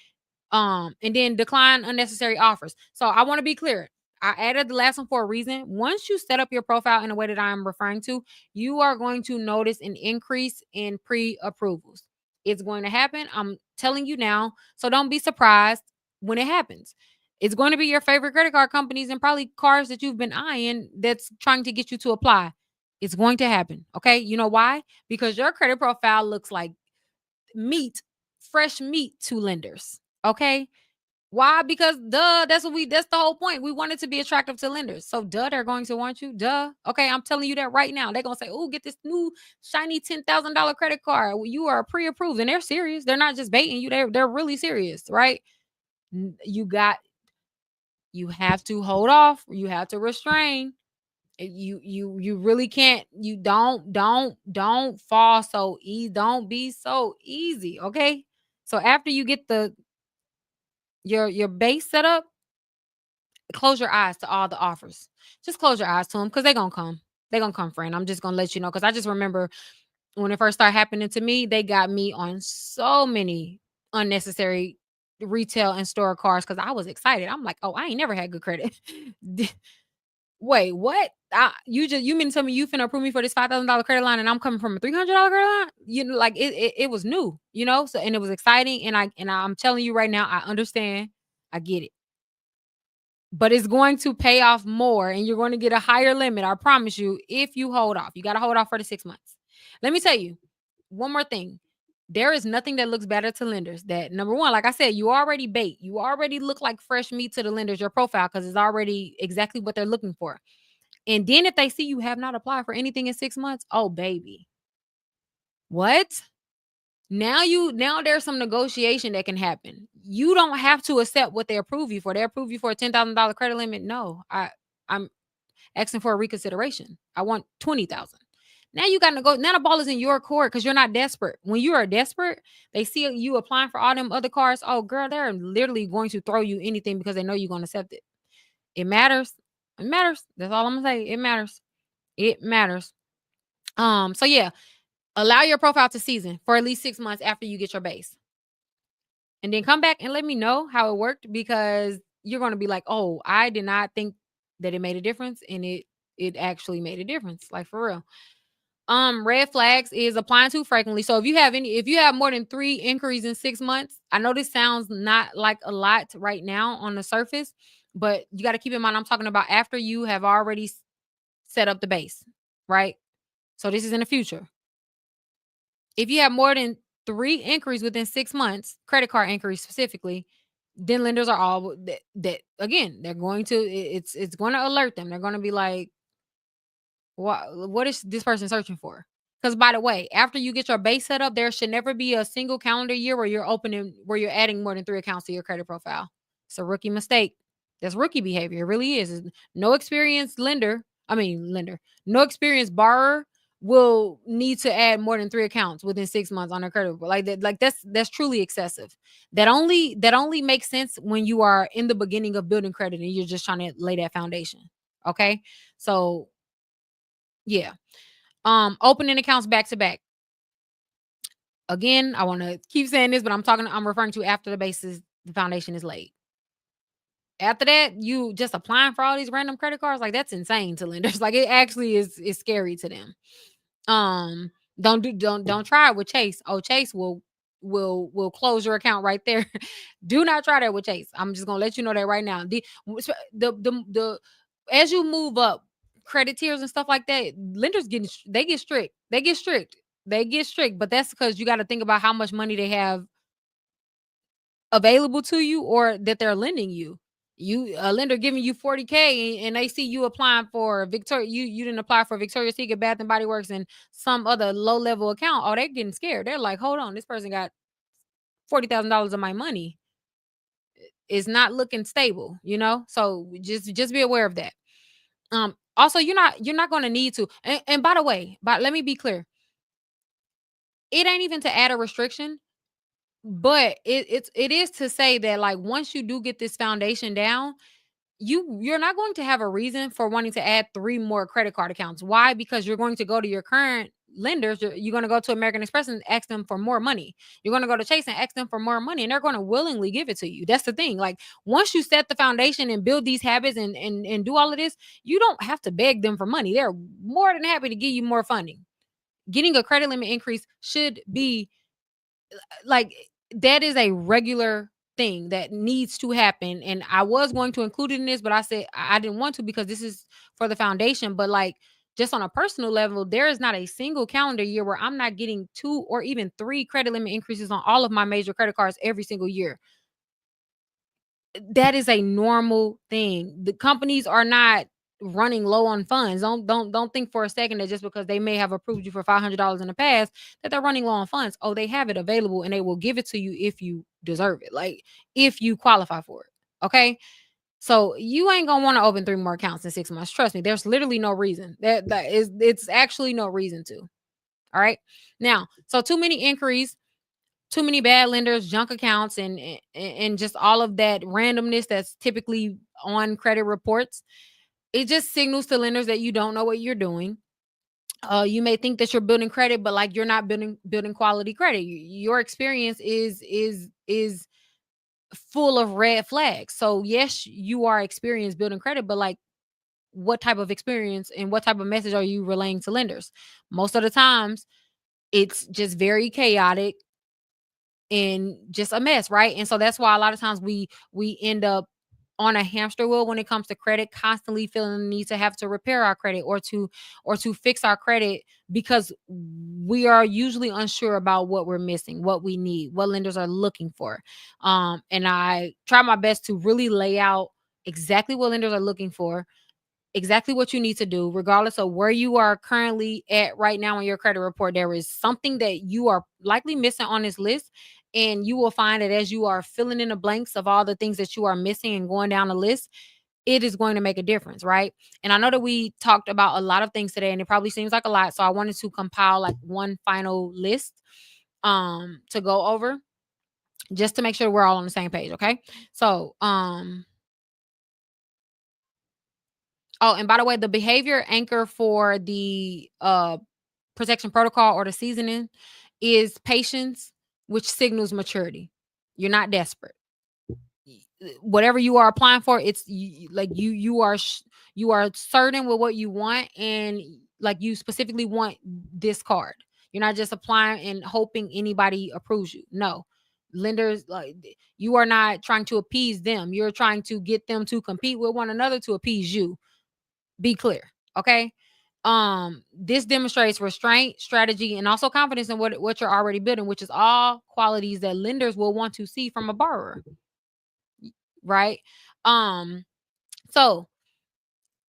And then decline unnecessary offers. So I want to be clear. I added the last one for a reason. Once you set up your profile in a way that I'm referring to, you are going to notice an increase in pre-approvals. It's going to happen. I'm telling you now. So don't be surprised when it happens. It's going to be your favorite credit card companies and probably cars that you've been eyeing that's trying to get you to apply. It's going to happen. Okay. You know why? Because your credit profile looks like meat, fresh meat to lenders. Okay. Why? Because that's the whole point. We want it to be attractive to lenders. So they're going to want you. Okay, I'm telling you that right now. They're gonna say, oh, get this new shiny $10,000 credit card. Well, you are pre-approved. And they're serious. They're not just baiting you, they're really serious, right? You have to hold off, you have to restrain. You really can't. You don't fall so easy. Don't be so easy. Okay. So after you get your base set up, close your eyes to all the offers. Just close your eyes to them because they're gonna come. They're gonna come, friend. I'm just gonna let you know because I just remember when it first started happening to me, they got me on so many unnecessary retail and store cards because I was excited. I'm like, oh, I ain't never had good credit. Wait, what? You mean to tell me you finna approve me for this $5,000 credit line and I'm coming from a $300 credit line? You know, like it was new, you know. So and it was exciting, and I'm telling you right now, I understand, I get it, but it's going to pay off more, and you're going to get a higher limit. I promise you. If you hold off, you got to hold off for the 6 months. Let me tell you one more thing. There is nothing that looks better to lenders. That number one, like I said, you already bait. You already look like fresh meat to the lenders. Your profile because it's already exactly what they're looking for. And then if they see you have not applied for anything in 6 months, oh baby, what? Now there's some negotiation that can happen. You don't have to accept what they approve you for. They approve you for a $10,000 credit limit. No, I'm asking for a reconsideration. I want 20,000. Now you got to go. Now the ball is in your court because you're not desperate. When you are desperate, they see you applying for all them other cars. Oh, girl, they're literally going to throw you anything because they know you're going to accept it. It matters. It matters. That's all I'm gonna say. It matters. It matters. So yeah, allow your profile to season for at least 6 months after you get your base. And then come back and let me know how it worked because you're gonna be like, oh, I did not think that it made a difference. And it actually made a difference, like for real. Red flags is applying too frequently. So if you have more than 3 inquiries in 6 months, I know this sounds not like a lot right now on the surface, but you got to keep in mind I'm talking about after you have already set up the base, right? So this is in the future. If you have more than 3 inquiries within 6 months, credit card inquiries specifically, then lenders are all that again, they're going to it's going to alert them. They're going to be like, what is this person searching for? Because by the way, after you get your base set up, there should never be a single calendar year where you're adding more than 3 accounts to your credit profile. It's a rookie mistake. That's rookie behavior. It really is. No experienced no experienced borrower will need to add more than 3 accounts within 6 months on their credit report. Like that, that's truly excessive. That only makes sense when you are in the beginning of building credit and you're just trying to lay that foundation. Okay. So yeah. Opening accounts back to back. Again, I want to keep saying this, but I'm referring to after the foundation is laid. After that, you just applying for all these random credit cards, like that's insane to lenders. Like it actually is scary to them. Don't try it with Chase. Oh, Chase will close your account right there. Do not try that with Chase. I'm just gonna let you know that right now. The as you move up credit tiers and stuff like that, lenders get strict. They get strict, but that's because you got to think about how much money they have available to you or that they're lending you. A lender giving you 40K and they see you applying for Victoria, you didn't apply for Victoria's Secret, Bath and Body Works, and some other low level account. Oh, they're getting scared. They're like, hold on, this person got $40,000 of my money. is not looking stable, So just be aware of that. Also, you're not going to need to. And by the way, but let me be clear. It ain't even to add a restriction, but it is to say that, like, once you do get this foundation down, you're not going to have a reason for wanting to add 3 more credit card accounts. Why? Because you're going to go to your current lenders. You're going to go to American Express and ask them for more money. You're going to go to Chase and ask them for more money, and they're going to willingly give it to you. That's the thing. Like, once you set the foundation and build these habits and do all of this, you don't have to beg them for money. They're more than happy to give you more funding. Getting a credit limit increase should be like, that is a regular thing that needs to happen. And I was going to include it in this, but I said I didn't want to, because this is for the foundation. But, like, just on a personal level, there is not a single calendar year where I'm not getting 2 or even 3 credit limit increases on all of my major credit cards every single year. That is a normal thing. The companies are not running low on funds. Don't think for a second that just because they may have approved you for $500 in the past, that they're running low on funds. Oh, they have it available, and they will give it to you if you deserve it. Like, if you qualify for it. Okay? So you ain't gonna want to open 3 more accounts in 6 months. Trust me, there's literally no reason. It's actually no reason to. All right. Now, so too many inquiries, too many bad lenders, junk accounts, and just all of that randomness that's typically on credit reports. It just signals to lenders that you don't know what you're doing. You may think that you're building credit, but, like, you're not building quality credit. Your experience is full of red flags. So yes, you are experienced building credit, but, like, what type of experience and what type of message are you relaying to lenders? Most of the times, it's just very chaotic and just a mess, right? And so that's why a lot of times we end up on a hamster wheel when it comes to credit, constantly feeling the need to have to repair our credit, or to fix our credit, because we are usually unsure about what we're missing, what we need, what lenders are looking for. And I try my best to really lay out exactly what lenders are looking for, exactly what you need to do, regardless of where you are currently at right now on your credit report. There is something that you are likely missing on this list. And you will find that as you are filling in the blanks of all the things that you are missing and going down the list, it is going to make a difference, right? And I know that we talked about a lot of things today, and it probably seems like a lot. So I wanted to compile, like, one final list to go over, just to make sure we're all on the same page. Okay. So oh, and by the way, the behavior anchor for the protection protocol, or the seasoning, is patience, which signals maturity. You're not desperate. Whatever you are applying for, it's like you are certain with what you want, and, like, you specifically want this card. You're not just applying and hoping anybody approves you. No. Lenders, like, you are not trying to appease them. You're trying to get them to compete with one another to appease you. Be clear. Okay. This demonstrates restraint, strategy, and also confidence in what you're already building, which is all qualities that lenders will want to see from a borrower, right? So,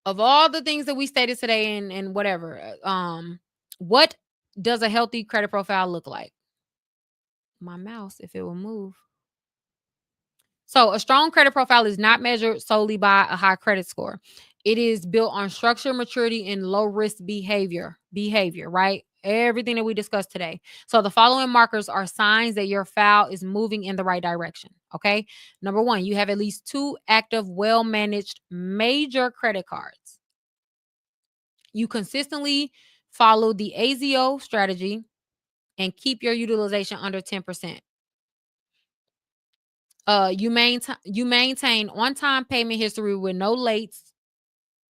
of all the things that we stated today, and whatever, what does a healthy credit profile look like? My mouse, if it will move. So, a strong credit profile is not measured solely by a high credit score. It is built on structure, maturity, and low risk behavior, right? Everything that we discussed today. So, the following markers are signs that your file is moving in the right direction. Okay. Number one, you have at least 2 active, well managed major credit cards. You consistently follow the AZEO strategy and keep your utilization under 10%. You maintain on-time payment history with no lates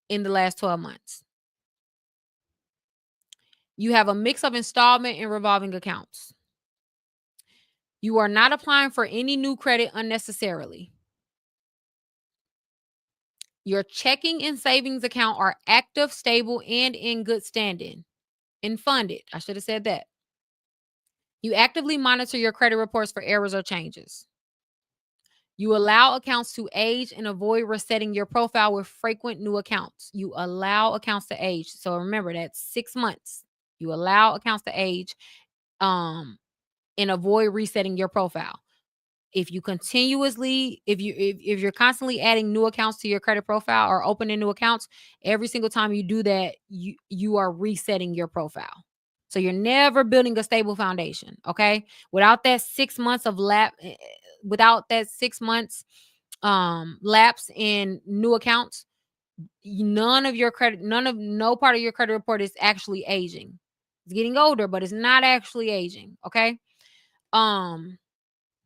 in the last 12 months. You have a mix of installment and revolving accounts. You are not applying for any new credit unnecessarily. Your checking and savings account are active, stable, and in good standing and funded. I should have said that. You actively monitor your credit reports for errors or changes. You allow accounts to age and avoid resetting your profile with frequent new accounts. You allow accounts to age. So remember, that's 6 months. You allow accounts to age, and avoid resetting your profile. If you continuously, if you're constantly adding new accounts to your credit profile or opening new accounts, every single time you do that, you are resetting your profile. So you're never building a stable foundation. Okay. Without that 6 months of without that 6 months lapse in new accounts, no part of your credit report is actually aging. It's getting older, but it's not actually aging. Okay.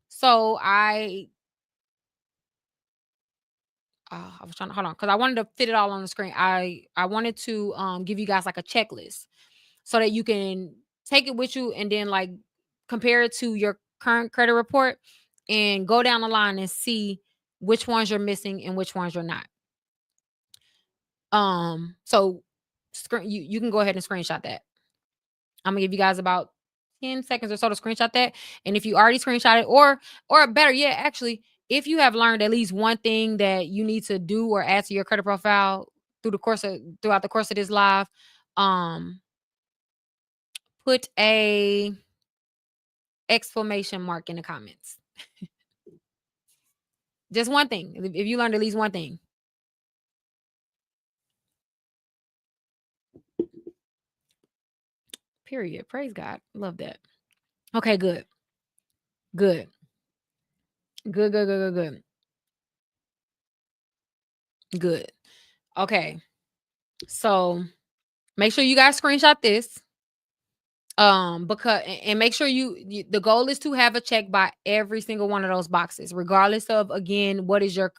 So I was trying to hold on because I wanted to fit it all on the screen. I wanted to give you guys like a checklist so that you can take it with you and then like compare it to your current credit report and go down the line and see which ones you're missing and which ones you're not. So you can go ahead and screenshot that. I'm gonna give you guys about 10 seconds or so to screenshot that. And if you already screenshot it, or better yet, actually, if you have learned at least one thing that you need to do or add to your credit profile throughout the course of this live, um, put a exclamation mark in the comments. Just one thing. If you learned at least one thing. Period. Praise God. Love that. Okay, good. Good. Good, good, good, good, good. Good. Okay. So make sure you guys screenshot this. Because and make sure the goal is to have a check by every single one of those boxes, regardless of again what your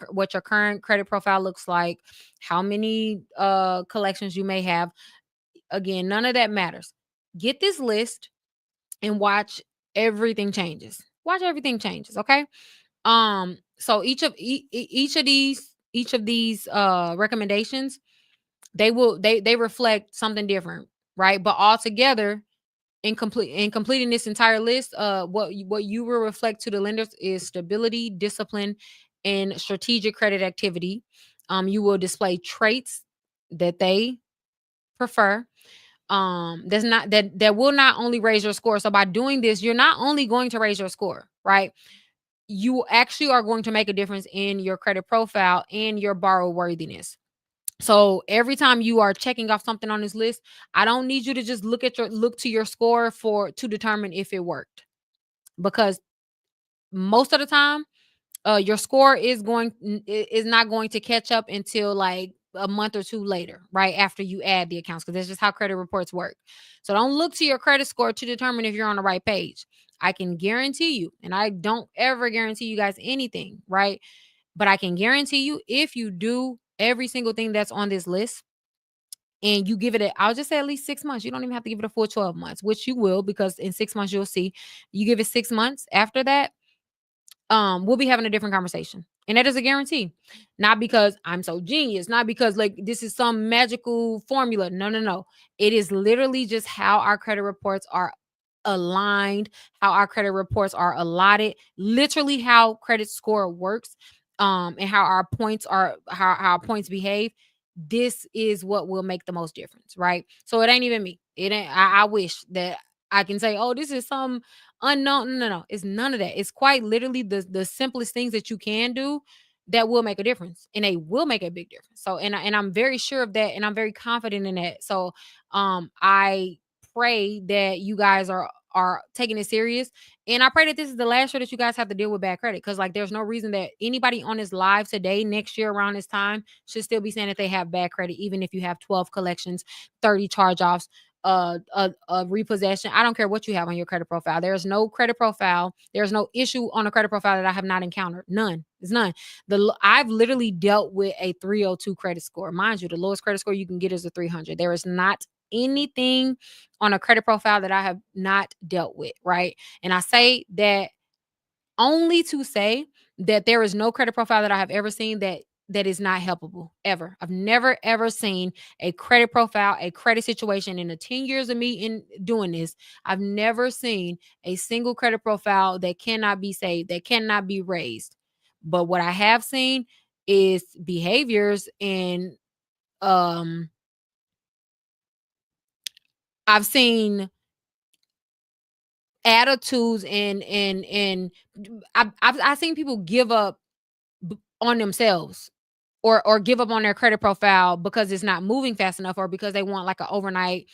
current credit profile looks like, how many collections you may have. Again, none of that matters. Get this list and watch everything changes. Watch everything changes, okay? So each of these recommendations, they reflect something different, right? But all together, in completing this entire list, what you will reflect to the lenders is stability, discipline, and strategic credit activity. You will display traits that they prefer. That's not that will not only raise your score. So by doing this, you're not only going to raise your score, right? You actually are going to make a difference in your credit profile and your borrow worthiness. So every time you are checking off something on this list, I don't need you to just look to your score to determine if it worked. Because most of the time, your score is not going to catch up until like a month or two later, right after you add the accounts, because that's just how credit reports work. So don't look to your credit score to determine if you're on the right page. I can guarantee you, and I don't ever guarantee you guys anything, right? But I can guarantee you, if you do every single thing that's on this list and you give it I'll just say at least 6 months. You don't even have to give it a full 12 months, which you will, because in 6 months you'll see. You give it 6 months after that, we'll be having a different conversation. And that is a guarantee. Not because I'm so genius, not because like this is some magical formula. No, no, no. It is literally just how our credit reports are aligned, how our credit reports are allotted, literally how credit score works, and how our points how our points behave. This is what will make the most difference, right? So it ain't even me. It ain't I wish that I can say, oh, this is some unknown. No, no, no. It's none of that. It's quite literally the simplest things that you can do that will make a difference, and they will make a big difference. So and I'm very sure of that, and I'm very confident in that. So I pray that you guys are taking it serious, and I pray that this is the last year that you guys have to deal with bad credit, because like there's no reason that anybody on this live today next year around this time should still be saying that they have bad credit, even if you have 12 collections, 30 charge-offs, a repossession. I don't care what you have on your credit profile. There's no credit profile. There's no issue on a credit profile that I have not encountered. None. It's none. I've literally dealt with a 302 credit score. Mind you, the lowest credit score you can get is a 300. There is not anything on a credit profile that I have not dealt with, right? And I say that only to say that there is no credit profile that I have ever seen that is not helpable, ever. I've never ever seen a credit profile, a credit situation in the 10 years of me in doing this. I've never seen a single credit profile that cannot be saved, that cannot be raised. But what I have seen is behaviors, and I've seen attitudes and I've seen people give up on themselves or give up on their credit profile because it's not moving fast enough or because they want like an overnight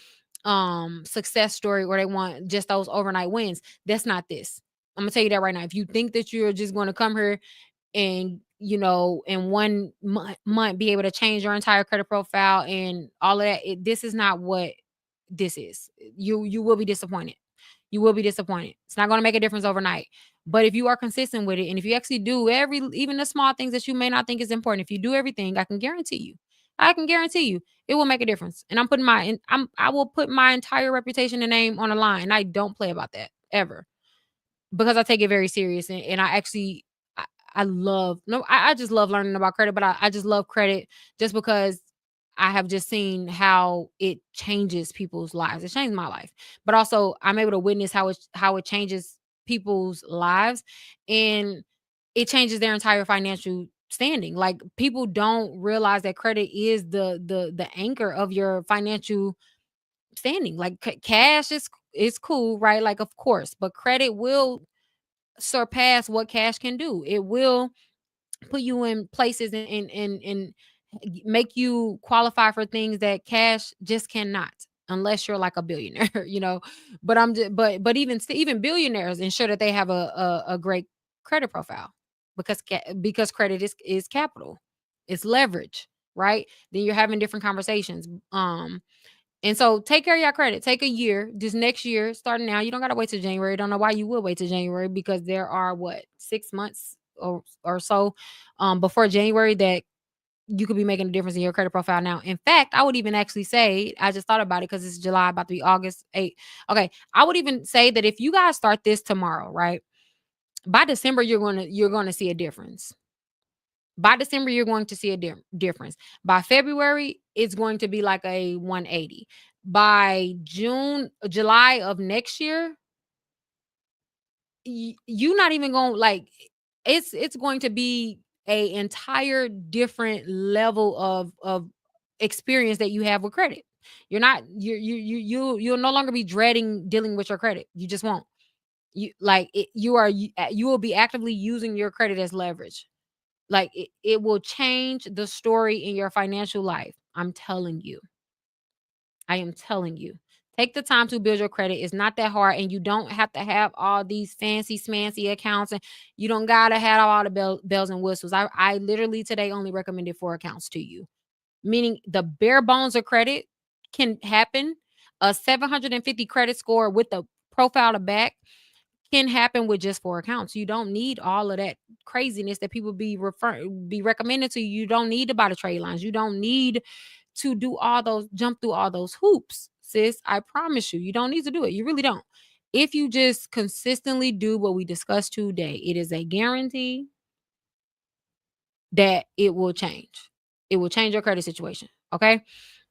success story or they want just those overnight wins. That's not this. I'm gonna tell you that right now. If you think that you're just going to come here and in 1 month be able to change your entire credit profile and all of that, this is not what this is. You will be disappointed. You will be disappointed. It's not going to make a difference overnight. But if you are consistent with it, and if you actually do even the small things that you may not think is important, if you do everything, I can guarantee you, it will make a difference. And I will put my entire reputation and name on the line. And I don't play about that ever because I take it very serious. And I actually, I, I love, no, I just love learning about credit, but I just love credit just because I have just seen how it changes people's lives. It changed my life, but also I'm able to witness how it changes people's lives, and it changes their entire financial standing. Like people don't realize that credit is the anchor of your financial standing. Like cash is cool, right? Like of course, but credit will surpass what cash can do. It will put you in places and make you qualify for things that cash just cannot unless you're like a billionaire, but I'm just, but even billionaires ensure that they have a great credit profile because credit is capital. It's leverage, right? Then you're having different conversations. And so take care of your credit. Take a year, this next year, starting now. You don't gotta wait till January. Don't know why you would wait till January because there are 6 months or so before January that you could be making a difference in your credit profile now. In fact, I would even actually say, I just thought about it because it's July, about to be August 8th. Okay. I would even say that if you guys start this tomorrow, right? By December, you're gonna see a difference. By December, you're going to see a difference. By February, it's going to be like a 180. By July of next year, you not even going like it's going to be a entire different level of experience that you have with credit. You're not you'll no longer be dreading dealing with your credit. You just won't. You will be actively using your credit as leverage. Like it will change the story in your financial life. I'm telling you. I am telling you. Take the time to build your credit. It's not that hard, and you don't have to have all these fancy smancy accounts, and you don't gotta have all the bells and whistles. I literally today only recommended 4 accounts to you, meaning the bare bones of credit can happen. A 750 credit score with the profile to back can happen with just 4 accounts. You don't need all of that craziness that people be recommending to you. You don't need to buy the trade lines. You don't need to jump through all those hoops, sis. I promise you, you don't need to do it. You really don't. If you just consistently do what we discussed today, it is a guarantee that it will change. It will change your credit situation. Okay.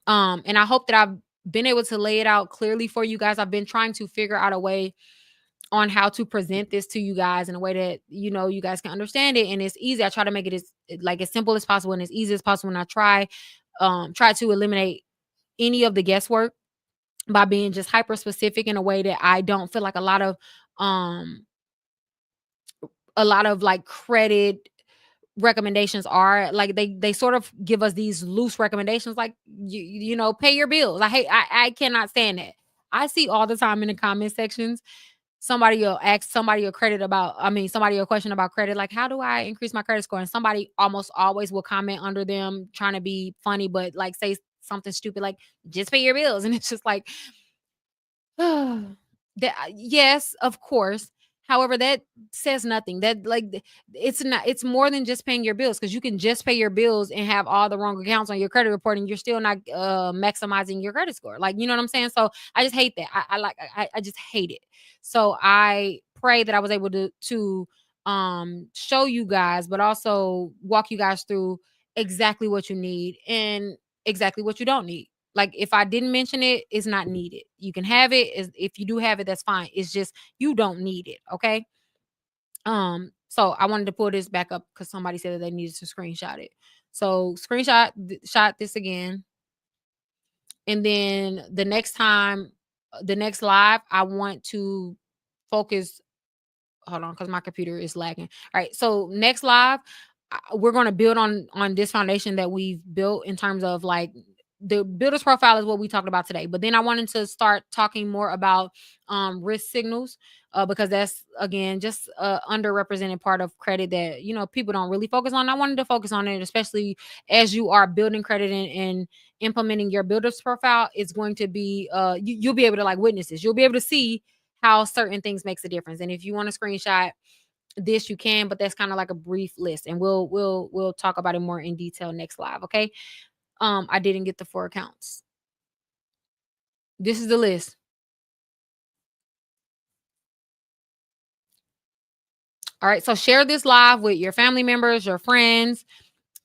And I hope that I've been able to lay it out clearly for you guys. I've been trying to figure out a way on how to present this to you guys in a way that you guys can understand it, and it's easy. I try to make it as simple as possible and as easy as possible, and I try to eliminate any of the guesswork by being just hyper specific in a way that I don't feel like um a lot of like credit recommendations are like they sort of give us these loose recommendations like pay your bills. I cannot stand that. I see all the time in the comment sections somebody will ask somebody a question about credit, like, how do I increase my credit score? And somebody almost always will comment under them trying to be funny, but like say something stupid like, just pay your bills. And it's just like, yes, of course. However, that says nothing. That it's not. It's more than just paying your bills because you can just pay your bills and have all the wrong accounts on your credit report, and you're still not maximizing your credit score. Like you know what I'm saying? So I just hate that. I just hate it. So I pray that I was able to show you guys, but also walk you guys through exactly what you need and exactly what you don't need. Like if I didn't mention it, it's not needed. You can have it. If you do have it, that's fine. It's just you don't need it. Okay. So I wanted to pull this back up because somebody said that they needed to screenshot it. So shot this again. And then the next time, the next live, I want to focus. Hold on, because my computer is lagging. All right, so next live, we're going to build on this foundation that we've built in terms of like the builder's profile is what we talked about today. But then I wanted to start talking more about risk signals, because that's again just a underrepresented part of credit that people don't really focus on. I wanted to focus on it, especially as you are building credit and implementing your builder's profile. It's going to be you'll be able to like witness this. You'll be able to see how certain things makes a difference. And if you want to screenshot this, you can, but that's kind of like a brief list, and we'll talk about it more in detail next live. Okay. I didn't get the 4 accounts. This is the list. All right. So share this live with your family members, your friends.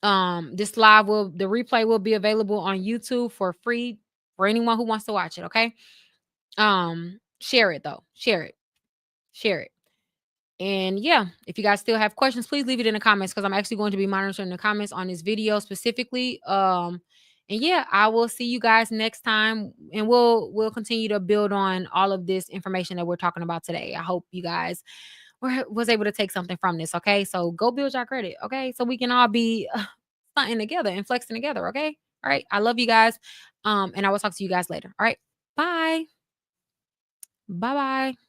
This live the replay will be available on YouTube for free for anyone who wants to watch it. Okay. Share it though. Share it. Share it. And yeah, if you guys still have questions, please leave it in the comments, because I'm actually going to be monitoring the comments on this video specifically. And yeah, I will see you guys next time, and we'll continue to build on all of this information that we're talking about today. I hope you guys was able to take something from this. Okay, so go build your credit. Okay, so we can all be stunting together and flexing together. Okay, all right. I love you guys. And I will talk to you guys later. All right, bye. Bye bye.